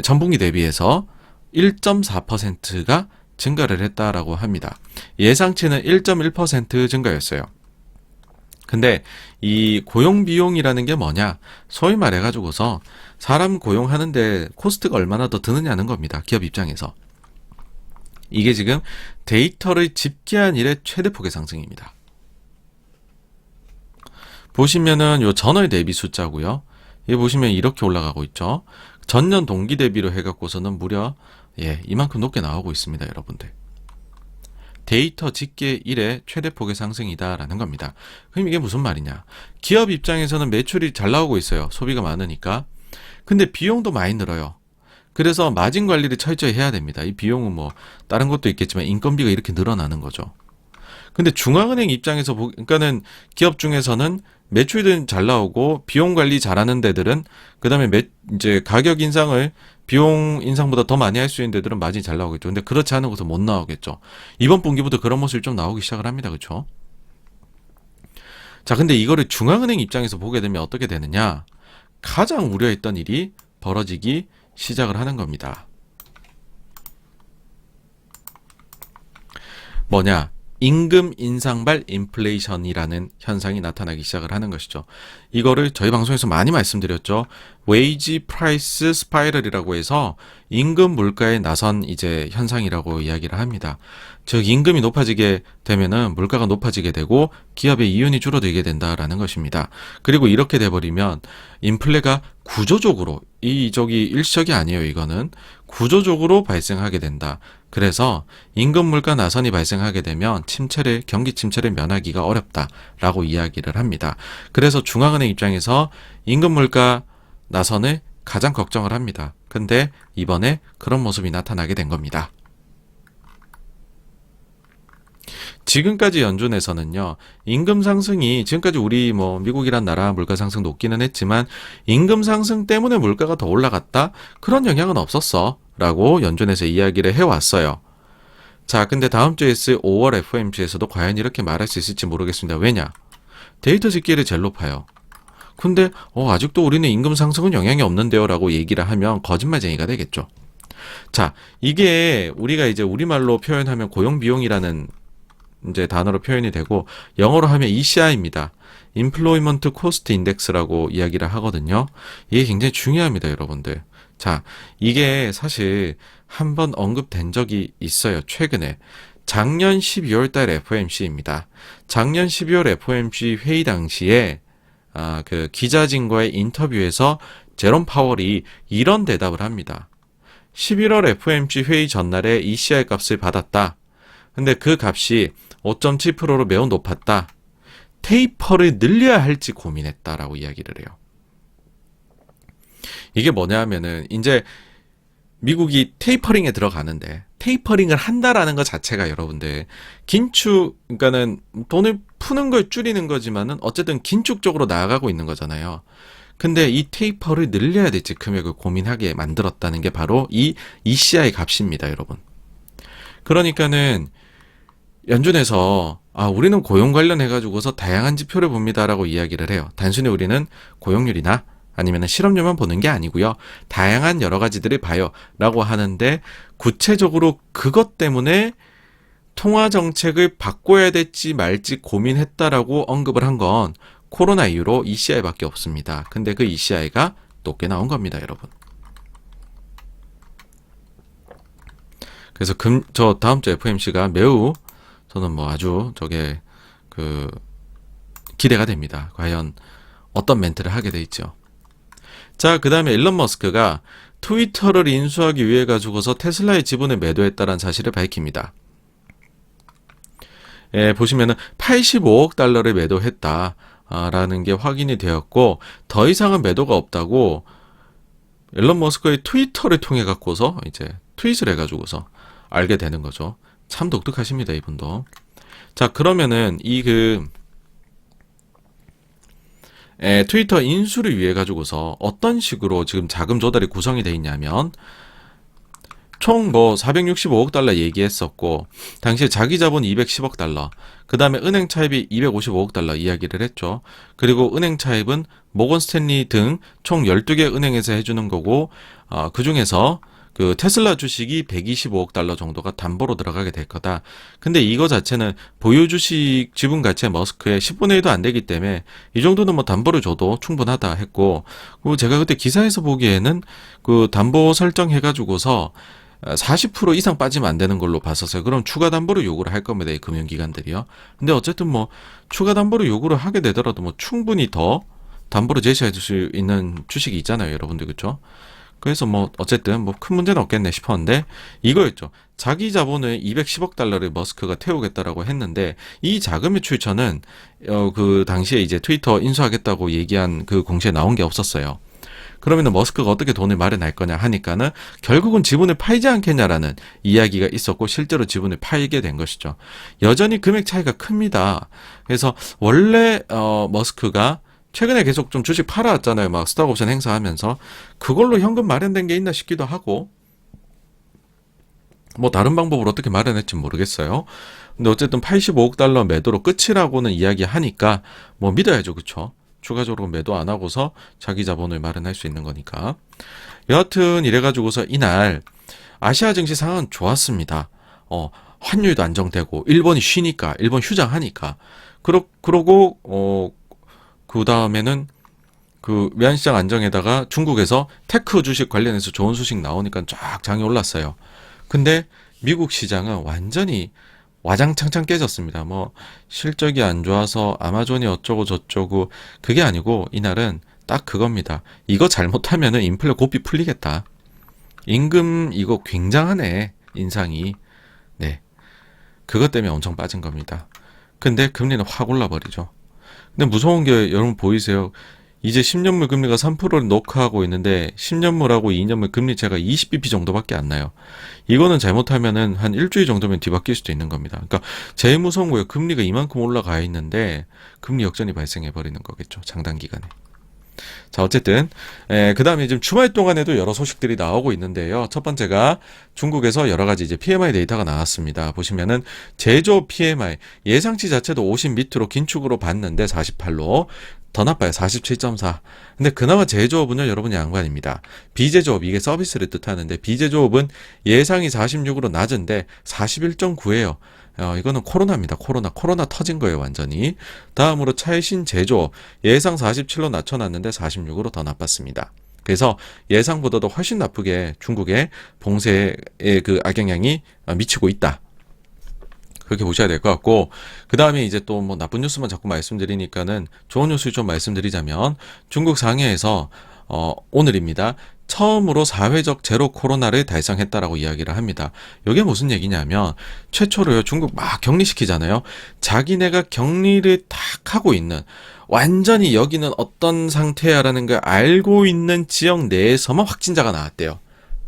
전분기 대비해서 1.4%가 증가를 했다라고 합니다. 예상치는 1.1% 증가였어요. 근데 이 고용비용이라는 게 뭐냐? 소위 말해가지고서 사람 고용하는데 코스트가 얼마나 더 드느냐는 겁니다. 기업 입장에서. 이게 지금 데이터를 집계한 이래 최대폭의 상승입니다. 보시면은 요 전월 대비 숫자고요. 여기 보시면 이렇게 올라가고 있죠. 전년 동기 대비로 해갖고서는 무려 이만큼 높게 나오고 있습니다, 여러분들. 데이터 집계 이래 최대폭의 상승이다라는 겁니다. 그럼 이게 무슨 말이냐? 기업 입장에서는 매출이 잘 나오고 있어요. 소비가 많으니까. 근데 비용도 많이 늘어요. 그래서 마진 관리를 철저히 해야 됩니다. 이 비용은 뭐 다른 것도 있겠지만 인건비가 이렇게 늘어나는 거죠. 근데 중앙은행 입장에서 그러니까는 기업 중에서는 매출은 잘 나오고 비용 관리 잘하는 데들은 그다음에 이제 가격 인상을 비용 인상보다 더 많이 할 수 있는 데들은 마진이 잘 나오겠죠. 근데 그렇지 않은 곳은 못 나오겠죠. 이번 분기부터 그런 모습이 좀 나오기 시작을 합니다. 그렇죠? 자, 근데 이거를 중앙은행 입장에서 보게 되면 어떻게 되느냐? 가장 우려했던 일이 벌어지기 시작을 하는 겁니다. 뭐냐? 임금 인상발 인플레이션이라는 현상이 나타나기 시작을 하는 것이죠. 이거를 저희 방송에서 많이 말씀드렸죠. 웨이지 프라이스 스파이럴이라고 해서 임금 물가에 나선 이제 현상이라고 이야기를 합니다. 즉 임금이 높아지게 되면은 물가가 높아지게 되고 기업의 이윤이 줄어들게 된다라는 것입니다. 그리고 이렇게 돼버리면 인플레가 구조적으로 일시적이 아니에요. 이거는 구조적으로 발생하게 된다. 그래서 임금 물가 나선이 발생하게 되면 경기 침체를 면하기가 어렵다라고 이야기를 합니다. 그래서 중앙은행 입장에서 임금 물가 나선을 가장 걱정을 합니다. 근데 이번에 그런 모습이 나타나게 된 겁니다. 지금까지 연준에서는요, 임금 상승이 지금까지 우리 미국이란 나라 물가 상승 높기는 했지만 임금 상승 때문에 물가가 더 올라갔다? 그런 영향은 없었어. 라고 연준에서 이야기를 해왔어요. 자, 근데 다음 주에 있을 5월 FOMC에서도 과연 이렇게 말할 수 있을지 모르겠습니다. 왜냐? 데이터 집계율이 제일 높아요. 근데 아직도 우리는 임금 상승은 영향이 없는데요 라고 얘기를 하면 거짓말쟁이가 되겠죠. 자, 이게 우리가 이제 우리말로 표현하면 고용비용이라는 이제 단어로 표현이 되고 영어로 하면 ECI입니다. Employment Cost Index라고 이야기를 하거든요. 이게 굉장히 중요합니다, 여러분들. 자, 이게 사실 한번 언급된 적이 있어요, 최근에. 작년 12월 달 FOMC입니다. 작년 12월 FOMC 회의 당시에 그 기자진과의 인터뷰에서 제롬 파월이 이런 대답을 합니다. 11월 FOMC 회의 전날에 ECI 값을 받았다. 근데 그 값이 5.7%로 매우 높았다. 테이퍼를 늘려야 할지 고민했다라고 이야기를 해요. 이게 뭐냐 하면은 이제 미국이 테이퍼링에 들어가는데 테이퍼링을 한다라는 것 자체가 여러분들 그러니까는 돈을 푸는 걸 줄이는 거지만은 어쨌든 긴축적으로 나아가고 있는 거잖아요. 근데 이 테이퍼를 늘려야 될지 금액을 고민하게 만들었다는 게 바로 이 ECI 값입니다, 여러분. 그러니까는 연준에서 우리는 고용 관련해가지고서 다양한 지표를 봅니다라고 이야기를 해요. 단순히 우리는 고용률이나 아니면 실업률만 보는 게 아니고요. 다양한 여러 가지들을 봐요. 라고 하는데 구체적으로 그것 때문에 통화 정책을 바꿔야 될지 말지 고민했다라고 언급을 한 건 코로나 이후로 ECI밖에 없습니다. 근데 그 ECI가 높게 나온 겁니다, 여러분. 그래서 저 다음 주 FOMC가 매우 저는 아주 기대가 됩니다. 과연 어떤 멘트를 하게 돼 있죠. 자, 그 다음에 일론 머스크가 트위터를 인수하기 위해 가지고서 테슬라의 지분을 매도했다는 사실을 밝힙니다. 보시면은 85억 달러를 매도했다라는 게 확인이 되었고 더 이상은 매도가 없다고 일론 머스크의 트위터를 통해 갖고서 이제 트윗을 해가지고서 알게 되는 거죠. 참 독특하십니다, 이분도. 자, 그러면은 트위터 인수를 위해 가지고서 어떤 식으로 지금 자금 조달이 구성이 돼 있냐면 총 465억 달러 얘기했었고 당시에 자기 자본 210억 달러, 그 다음에 은행 차입이 255억 달러 이야기를 했죠. 그리고 은행 차입은 모건 스탠리 등 총 12개 은행에서 해주는 거고 그 중에서 그 테슬라 주식이 125억 달러 정도가 담보로 들어가게 될 거다. 근데 이거 자체는 보유 주식 지분 가치의 머스크의 10분의 1도 안 되기 때문에 이 정도는 담보를 줘도 충분하다 했고, 그리고 제가 그때 기사에서 보기에는 그 담보 설정해가지고서 40% 이상 빠지면 안 되는 걸로 봤었어요. 그럼 추가 담보를 요구를 할 겁니다, 이 금융기관들이요. 근데 어쨌든 추가 담보를 요구를 하게 되더라도 충분히 더 담보를 제시해 줄 수 있는 주식이 있잖아요, 여러분들. 그렇죠? 그래서 어쨌든 큰 문제는 없겠네 싶었는데 이거였죠. 자기 자본을 210억 달러를 머스크가 태우겠다라고 했는데 이 자금의 출처는 그 당시에 이제 트위터 인수하겠다고 얘기한 그 공시에 나온 게 없었어요. 그러면은 머스크가 어떻게 돈을 마련할 거냐 하니까는 결국은 지분을 팔지 않겠냐라는 이야기가 있었고 실제로 지분을 팔게 된 것이죠. 여전히 금액 차이가 큽니다. 그래서 원래 머스크가 최근에 계속 좀 주식 팔아왔잖아요. 막 스톡옵션 행사하면서. 그걸로 현금 마련된 게 있나 싶기도 하고, 다른 방법으로 어떻게 마련했지 모르겠어요. 근데 어쨌든 85억 달러 매도로 끝이라고는 이야기하니까 믿어야죠. 그쵸? 추가적으로 매도 안 하고서 자기 자본을 마련할 수 있는 거니까. 여하튼 이래가지고서 이날 아시아 증시 상황은 좋았습니다. 환율도 안정되고 일본이 쉬니까, 일본 휴장하니까. 그러고 그 다음에는 그 외환시장 안정에다가 중국에서 테크 주식 관련해서 좋은 소식 나오니까 쫙 장이 올랐어요. 근데 미국 시장은 완전히 와장창창 깨졌습니다. 실적이 안 좋아서 아마존이 어쩌고 저쩌고 그게 아니고 이날은 딱 그겁니다. 이거 잘못하면은 인플레 고삐 풀리겠다. 임금 이거 굉장하네, 인상이. 네. 그것 때문에 엄청 빠진 겁니다. 근데 금리는 확 올라버리죠. 근데 무서운 게 여러분 보이세요? 이제 10년물 금리가 3%를 노크하고 있는데 10년물하고 2년물 금리 차가 20bp 정도밖에 안 나요. 이거는 잘못하면은 한 일주일 정도면 뒤바뀔 수도 있는 겁니다. 그러니까 제일 무서운 거예요. 금리가 이만큼 올라가 있는데 금리 역전이 발생해 버리는 거겠죠. 장단 기간에. 자, 어쨌든 그 다음에 지금 주말 동안에도 여러 소식들이 나오고 있는데요. 첫 번째가 중국에서 여러 가지 이제 PMI 데이터가 나왔습니다. 보시면은 제조업 PMI 예상치 자체도 50 밑으로 긴축으로 봤는데 48로 더 나빠요. 47.4. 근데 그나마 제조업은요, 여러분 양반입니다. 비제조업, 이게 서비스를 뜻하는데, 비제조업은 예상이 46으로 낮은데 41.9예요. 이거는 코로나입니다. 코로나 터진 거예요, 완전히. 다음으로 차이신 제조업, 예상 47로 낮춰놨는데 46으로 더 나빴습니다. 그래서 예상보다도 훨씬 나쁘게 중국의 봉쇄의 그 악영향이 미치고 있다. 그렇게 보셔야 될 것 같고, 그 다음에 이제 또 뭐 나쁜 뉴스만 자꾸 말씀드리니까는 좋은 뉴스 좀 말씀드리자면, 중국 상해에서 오늘입니다. 처음으로 사회적 제로 코로나를 달성했다라고 이야기를 합니다. 이게 무슨 얘기냐면 최초로요, 중국 막 격리시키잖아요. 자기네가 격리를 탁 하고 있는, 완전히 여기는 어떤 상태야라는 걸 알고 있는 지역 내에서만 확진자가 나왔대요.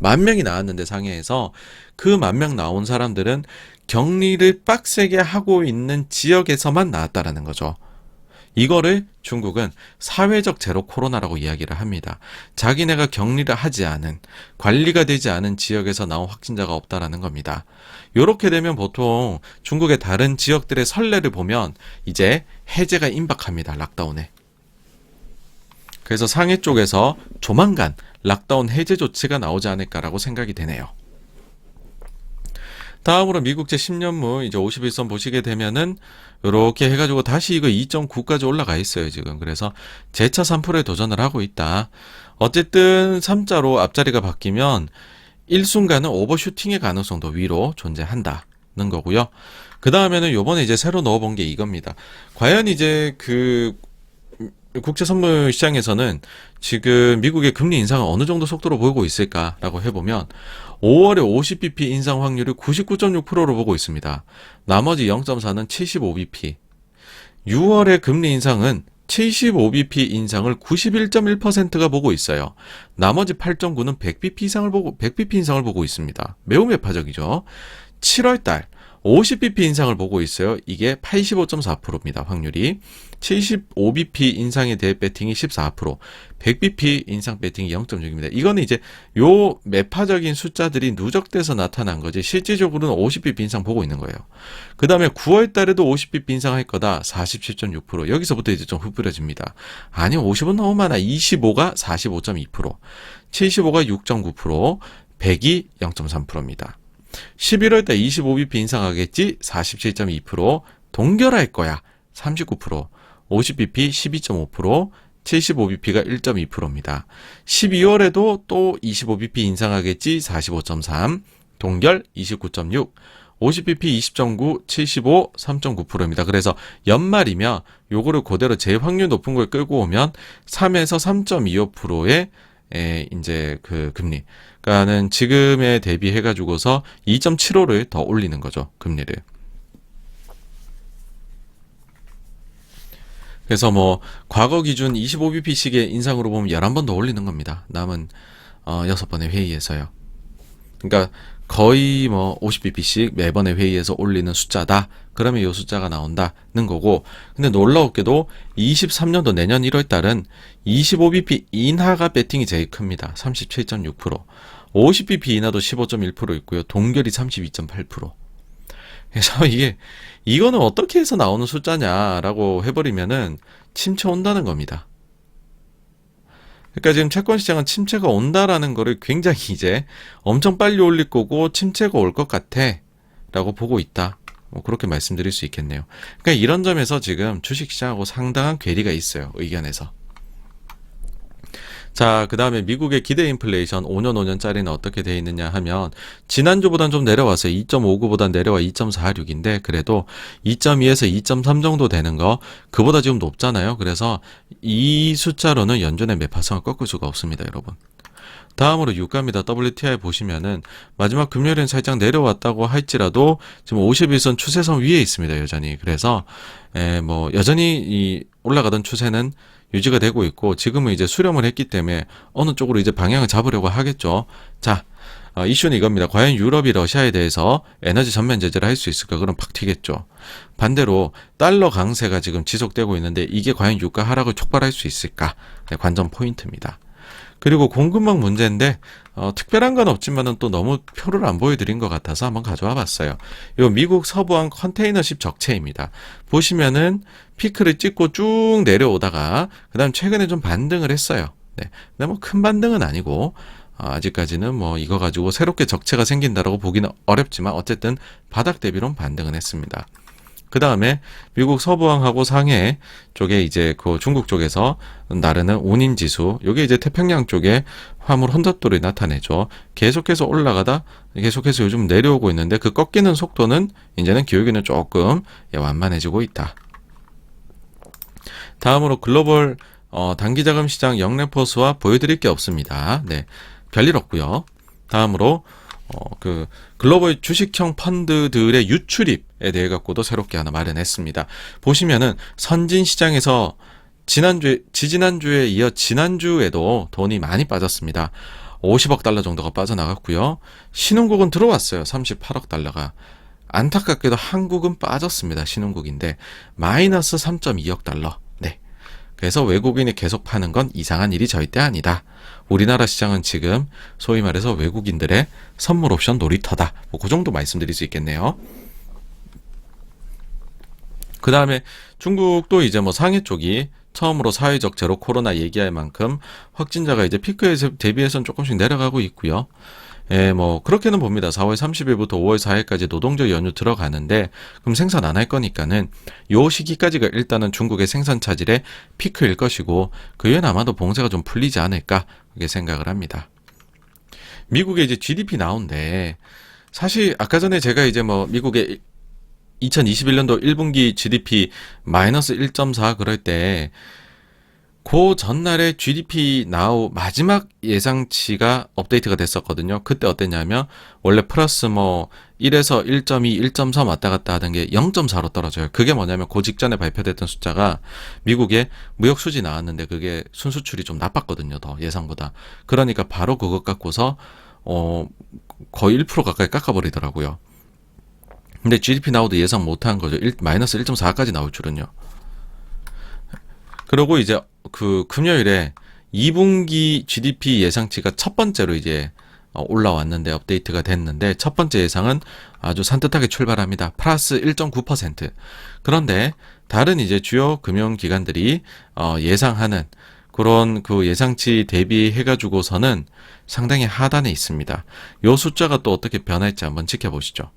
10,000명이 나왔는데 상해에서 그 10,000명 나온 사람들은 격리를 빡세게 하고 있는 지역에서만 나왔다라는 거죠. 이거를 중국은 사회적 제로 코로나라고 이야기를 합니다. 자기네가 격리를 하지 않은, 관리가 되지 않은 지역에서 나온 확진자가 없다라는 겁니다. 이렇게 되면 보통 중국의 다른 지역들의 선례를 보면 이제 해제가 임박합니다. 락다운에. 그래서 상해 쪽에서 조만간 락다운 해제 조치가 나오지 않을까라고 생각이 되네요. 다음으로 미국제 10년물 이제 51선 보시게 되면은 이렇게 해가지고 다시 이거 2.9까지 올라가 있어요, 지금. 그래서 재차 3%에 도전을 하고 있다. 어쨌든 3자로 앞자리가 바뀌면 일순간은 오버슈팅의 가능성도 위로 존재한다는 거고요. 그 다음에는 요번에 이제 새로 넣어본 게 이겁니다. 과연 이제 그 국제 선물 시장에서는 지금 미국의 금리 인상을 어느 정도 속도로 보이고 있을까라고 해보면 5월에 50bp 인상 확률을 99.6%로 보고 있습니다. 나머지 0.4는 75bp. 6월의 금리 인상은 75bp 인상을 91.1%가 보고 있어요. 나머지 8.9는 100bp 인상을 보고 있습니다. 매우 매파적이죠. 7월달 50bp 인상을 보고 있어요. 이게 85.4%입니다. 확률이. 75bp 인상에 대해 배팅이 14%, 100bp 인상 배팅이 0.6입니다. 이거는 이제 요 매파적인 숫자들이 누적돼서 나타난 거지, 실질적으로는 50bp 인상 보고 있는 거예요. 그 다음에 9월 달에도 50bp 인상할 거다. 47.6%. 여기서부터 이제 좀 흩뿌려집니다. 아니, 50은 너무 많아. 25가 45.2%, 75가 6.9%, 100이 0.3%입니다. 11월달 25bp 인상하겠지? 47.2%, 동결할 거야. 39%, 50bp 12.5%, 75bp가 1.2%입니다. 12월에도 또 25bp 인상하겠지? 45.3%, 동결 29.6%, 50bp 20.9%, 75, 3.9%입니다. 그래서 연말이면 요거를 그대로 제일 확률 높은 걸 끌고 오면 3에서 3.25%의 이제 그 금리. 그러니까는 지금에 대비해가지고서 2.75를 더 올리는 거죠, 금리를. 그래서 뭐 과거 기준 25bp씩의 인상으로 보면 11번 더 올리는 겁니다. 남은 6번의 회의에서요. 그러니까 거의 뭐 50bp씩 매번의 회의에서 올리는 숫자다. 그러면 이 숫자가 나온다는 거고, 근데 놀라웠게도 23년도 내년 1월 달은 25bp 인하가 배팅이 제일 큽니다. 37.6%. 50bp 인하도 15.1% 있고요. 동결이 32.8%. 그래서 이거는 어떻게 해서 나오는 숫자냐라고 해버리면은 침체 온다는 겁니다. 그러니까 지금 채권 시장은 침체가 온다라는 거를 굉장히 이제 엄청 빨리 올릴 거고 침체가 올 것 같아 라고 보고 있다. 뭐 그렇게 말씀드릴 수 있겠네요. 그러니까 이런 점에서 지금 주식시장하고 상당한 괴리가 있어요. 의견에서. 자, 그 다음에 미국의 기대 인플레이션 5년짜리는 어떻게 돼 있느냐 하면 지난주보단 좀 내려왔어요. 2.59보다 내려와 2.46인데 그래도 2.2에서 2.3 정도 되는 거, 그보다 지금 높잖아요. 그래서 이 숫자로는 연준의 매파성을 꺾을 수가 없습니다, 여러분. 다음으로 유가입니다. WTI 보시면은 마지막 금요일엔 살짝 내려왔다고 할지라도 지금 51선 추세선 위에 있습니다. 여전히. 그래서 뭐 여전히 이 올라가던 추세는 유지가 되고 있고, 지금은 이제 수렴을 했기 때문에 어느 쪽으로 이제 방향을 잡으려고 하겠죠. 자, 이슈는 이겁니다. 과연 유럽이 러시아에 대해서 에너지 전면 제재를 할 수 있을까? 그럼 팍 튀겠죠. 반대로 달러 강세가 지금 지속되고 있는데 이게 과연 유가 하락을 촉발할 수 있을까? 네, 관전 포인트입니다. 그리고 공급망 문제인데 특별한 건 없지만은 또 너무 표를 안 보여드린 것 같아서 한번 가져와 봤어요. 요 미국 서부항 컨테이너십 적체입니다. 보시면은 피크를 찍고 쭉 내려오다가 그다음 최근에 좀 반등을 했어요. 네, 근데 뭐 큰 반등은 아니고 아직까지는 뭐 이거 가지고 새롭게 적체가 생긴다라고 보기는 어렵지만 어쨌든 바닥 대비론 반등은 했습니다. 그 다음에 미국 서부항하고 상해 쪽에 이제 그 중국 쪽에서 나르는 운임지수, 요게 이제 태평양 쪽에 화물 혼잡도를 나타내죠. 계속해서 올라가다 계속해서 요즘 내려오고 있는데 그 꺾이는 속도는 이제는 기울기는 조금 완만해지고 있다. 다음으로 글로벌 단기자금 시장 영래포수와 보여드릴 게 없습니다. 네, 별일 없고요. 다음으로 그 글로벌 주식형 펀드들의 유출입에 대해 갖고도 새롭게 하나 마련했습니다. 보시면은 선진 시장에서 지지난주에 이어 지난주에도 돈이 많이 빠졌습니다. 50억 달러 정도가 빠져나갔고요. 신흥국은 들어왔어요. 38억 달러가. 안타깝게도 한국은 빠졌습니다. 신흥국인데 마이너스 3.2억 달러. 네. 그래서 외국인이 계속 파는 건 이상한 일이 절대 아니다. 우리나라 시장은 지금 소위 말해서 외국인들의 선물 옵션 놀이터다. 뭐 그 정도 말씀드릴 수 있겠네요. 그 다음에 중국도 이제 뭐 상해 쪽이 처음으로 사회적 제로 코로나 얘기할 만큼 확진자가 이제 피크에 대비해서는 조금씩 내려가고 있고요. 뭐 그렇게는 봅니다. 4월 30일부터 5월 4일까지 노동절 연휴 들어가는데 그럼 생산 안 할 거니까는 요 시기까지가 일단은 중국의 생산 차질의 피크일 것이고 그 이후엔 아마도 봉쇄가 좀 풀리지 않을까 그렇게 생각을 합니다. 미국의 이제 GDP 나온데 사실 아까 전에 제가 이제 뭐 미국의 2021년도 1분기 GDP 마이너스 1.4 그럴 때 그 전날에 GDP 나우 마지막 예상치가 업데이트가 됐었거든요. 그때 어땠냐면 원래 플러스 뭐 1에서 1.2, 1.3 왔다 갔다 하던 게 0.4로 떨어져요. 그게 뭐냐면 그 직전에 발표됐던 숫자가 미국의 무역 수지 나왔는데 그게 순수출이 좀 나빴거든요. 더 예상보다. 그러니까 바로 그것 갖고서 거의 1% 가까이 깎아버리더라고요. 근데 GDP 나오도 예상 못한 거죠. 마이너스 1.4까지 나올 줄은요. 그리고 이제 그 금요일에 2분기 GDP 예상치가 첫 번째로 이제 올라왔는데 업데이트가 됐는데 첫 번째 예상은 아주 산뜻하게 출발합니다. 플러스 1.9%. 그런데 다른 이제 주요 금융기관들이 예상하는 그런 그 예상치 대비해가지고서는 상당히 하단에 있습니다. 이 숫자가 또 어떻게 변할지 한번 지켜보시죠.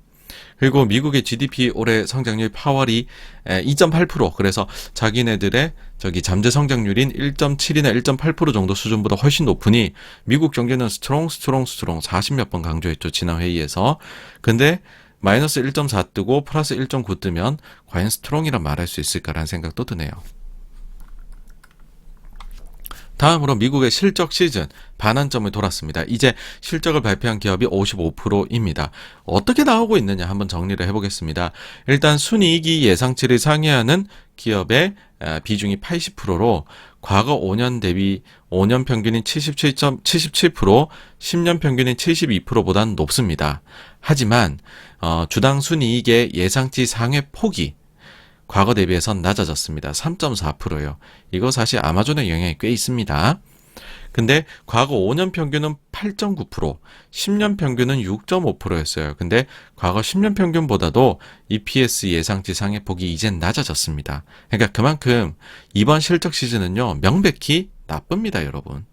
그리고 미국의 GDP 올해 성장률 파월이 2.8%. 그래서 자기네들의 잠재 성장률인 1.7이나 1.8% 정도 수준보다 훨씬 높으니 미국 경제는 스트롱 40몇 번 강조했죠. 지난 회의에서. 근데 마이너스 1.4 뜨고 플러스 1.9 뜨면 과연 스트롱이라 말할 수 있을까라는 생각도 드네요. 다음으로 미국의 실적 시즌 반환점을 돌았습니다. 이제 실적을 발표한 기업이 55%입니다. 어떻게 나오고 있느냐 한번 정리를 해보겠습니다. 일단 순이익이 예상치를 상회하는 기업의 비중이 80%로 과거 5년 대비 5년 평균인 77%, 10년 평균인 72%보다는 높습니다. 하지만 주당 순이익의 예상치 상회 폭이 과거 대비해선 낮아졌습니다. 3.4%예요. 이거 사실 아마존의 영향이 꽤 있습니다. 근데 과거 5년 평균은 8.9%, 10년 평균은 6.5%였어요. 근데 과거 10년 평균보다도 EPS 예상치 상회 폭이 이젠 낮아졌습니다. 그러니까 그만큼 이번 실적 시즌은요, 명백히 나쁩니다, 여러분.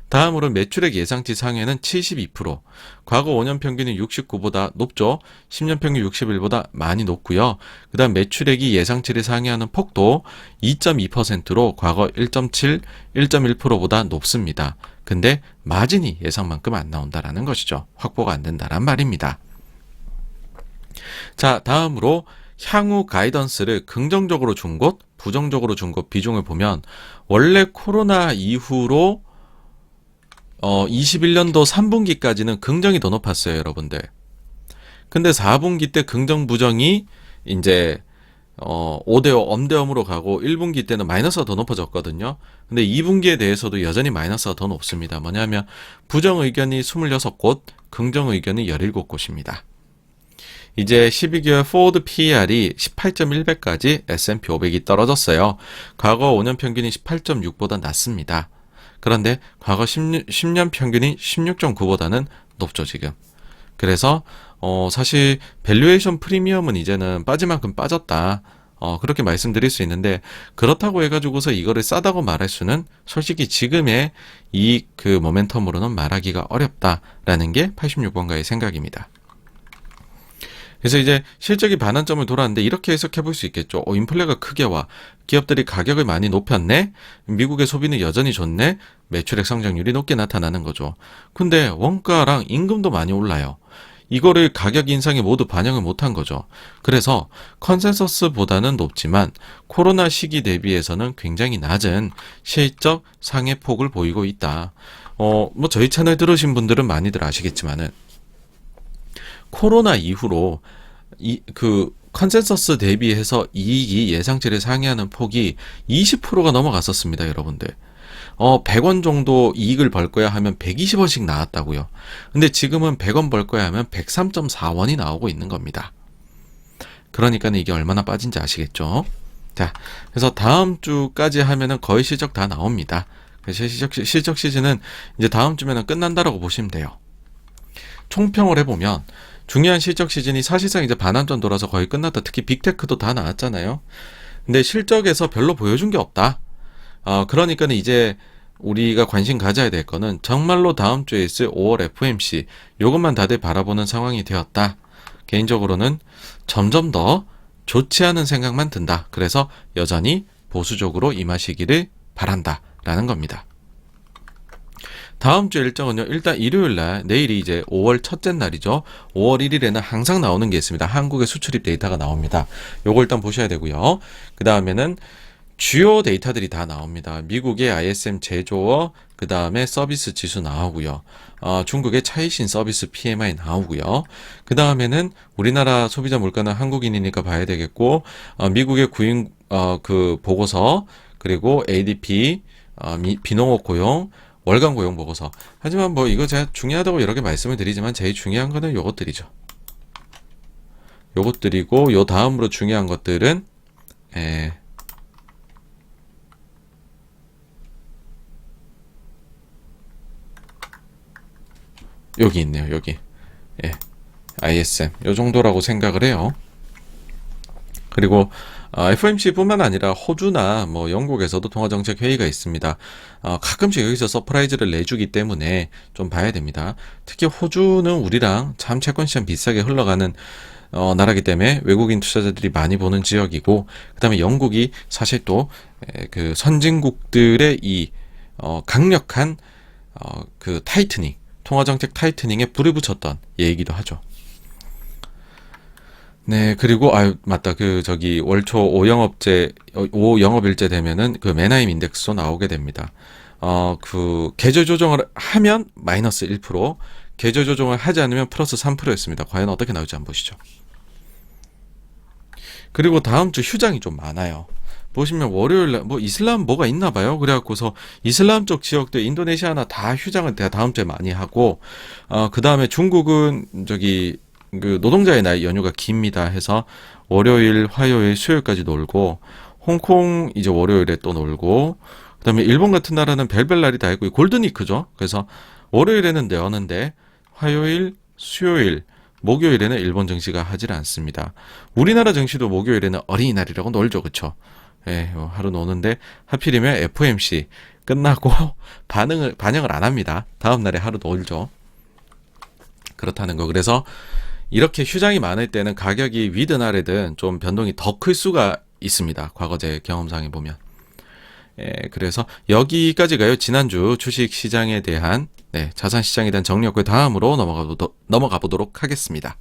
다음으로 매출액 예상치 상회는 72%, 과거 5년 평균은 69보다 높죠. 10년 평균 61보다 많이 높고요. 그 다음 매출액이 예상치를 상회하는 폭도 2.2%로 과거 1.7, 1.1%보다 높습니다. 근데 마진이 예상만큼 안 나온다라는 것이죠. 확보가 안 된다란 말입니다. 자, 다음으로 향후 가이던스를 긍정적으로 준 곳, 부정적으로 준 곳 비중을 보면 원래 코로나 이후로 21년도 3분기까지는 긍정이 더 높았어요, 여러분들. 근데 4분기 때 긍정 부정이 이제 5대5 엄대엄으로 가고 1분기 때는 마이너스가 더 높아졌거든요. 근데 2분기에 대해서도 여전히 마이너스가 더 높습니다. 뭐냐면 부정 의견이 26곳, 긍정 의견이 17곳입니다. 이제 12개월 포워드 PER이 18.1배까지 S&P 500이 떨어졌어요. 과거 5년 평균이 18.6보다 낮습니다. 그런데 과거 10년 평균이 16.9보다는 높죠, 지금. 그래서 사실 밸류에이션 프리미엄은 이제는 빠질 만큼 빠졌다. 그렇게 말씀드릴 수 있는데, 그렇다고 해가지고서 이거를 싸다고 말할 수는 솔직히 지금의 이 그 모멘텀으로는 말하기가 어렵다라는 게 86번가의 생각입니다. 그래서 이제 실적이 반환점을 돌았는데 이렇게 해석해 볼 수 있겠죠. 인플레가 크게 와. 기업들이 가격을 많이 높였네. 미국의 소비는 여전히 좋네. 매출액 성장률이 높게 나타나는 거죠. 근데 원가랑 임금도 많이 올라요. 이거를 가격 인상에 모두 반영을 못한 거죠. 그래서 컨센서스보다는 높지만 코로나 시기 대비해서는 굉장히 낮은 실적 상해 폭을 보이고 있다. 뭐 저희 채널 들으신 분들은 많이들 아시겠지만은 코로나 이후로 그 컨센서스 대비해서 이익이 예상치를 상회하는 폭이 20%가 넘어갔었습니다, 여러분들. 100원 정도 이익을 벌 거야 하면 120원씩 나왔다고요. 근데 지금은 100원 벌 거야 하면 103.4원이 나오고 있는 겁니다. 그러니까 이게 얼마나 빠진지 아시겠죠? 자, 그래서 다음 주까지 하면은 거의 실적 다 나옵니다. 그래서 실적 시즌은 이제 다음 주면은 끝난다라고 보시면 돼요. 총평을 해보면 중요한 실적 시즌이 사실상 이제 반환점 돌아서 거의 끝났다. 특히 빅테크도 다 나왔잖아요. 근데 실적에서 별로 보여준 게 없다. 그러니까는 이제 우리가 관심 가져야 될 거는 정말로 다음 주에 있을 5월 FOMC 요것만 다들 바라보는 상황이 되었다. 개인적으로는 점점 더 좋지 않은 생각만 든다. 그래서 여전히 보수적으로 임하시기를 바란다 라는 겁니다. 다음 주 일정은요. 일단 일요일날 내일이 이제 5월 첫째 날이죠. 5월 1일에는 항상 나오는 게 있습니다. 한국의 수출입 데이터가 나옵니다. 요거 일단 보셔야 되고요. 그 다음에는 주요 데이터들이 다 나옵니다. 미국의 ISM 제조업, 그 다음에 서비스 지수 나오고요. 중국의 차이신 서비스 PMI 나오고요. 그 다음에는 우리나라 소비자 물가는 한국인이니까 봐야 되겠고, 미국의 구인 그 보고서, 그리고 ADP, 비농업 고용, 월간 고용 보고서. 하지만 뭐 이거 제가 중요하다고 여러 개 말씀을 드리지만 제일 중요한 거는 요것들이죠. 요것들이고 요 다음으로 중요한 것들은 여기 있네요. 여기. ISM 요 정도라고 생각을 해요. 그리고 FOMC뿐만 아니라 호주나 뭐 영국에서도 통화정책 회의가 있습니다. 가끔씩 여기서 서프라이즈를 내주기 때문에 좀 봐야 됩니다. 특히 호주는 우리랑 참 채권 시장 비슷하게 흘러가는 나라기 때문에 외국인 투자자들이 많이 보는 지역이고, 그 다음에 영국이 사실 또 그 선진국들의 이 강력한 그 타이트닝, 통화정책 타이트닝에 불을 붙였던 얘기도 하죠. 네, 그리고 맞다. 월초 5영업일제 되면은 그 맨하임 인덱스도 나오게 됩니다. 계절 조정을 하면 마이너스 1%, 계절 조정을 하지 않으면 플러스 3%였습니다. 과연 어떻게 나올지 한번 보시죠. 그리고 다음 주 휴장이 좀 많아요. 보시면 월요일날 뭐 이슬람 뭐가 있나 봐요. 그래갖고서 이슬람 쪽 지역들 인도네시아나 다 휴장을 다음 주에 많이 하고, 그 다음에 중국은 그 노동자의 날 연휴가 깁니다 해서 월요일, 화요일, 수요일까지 놀고, 홍콩 이제 월요일에 또 놀고, 그다음에 일본 같은 나라는 별별 날이 다 있고 골든위크죠. 그래서 월요일에는 여는데 화요일, 수요일, 목요일에는 일본 증시가 하질 않습니다. 우리나라 증시도 목요일에는 어린이날이라고 놀죠, 그렇죠? 하루 노는데 하필이면 FOMC 끝나고 반영을 안 합니다. 다음 날에 하루 놀죠. 그렇다는 거. 그래서 이렇게 휴장이 많을 때는 가격이 위든 아래든 좀 변동이 더 클 수가 있습니다. 과거 제 경험상에 보면. 그래서 여기까지가요. 지난주 주식시장에 대한 자산시장에 대한 정리였고요. 다음으로 넘어가 보도록 하겠습니다.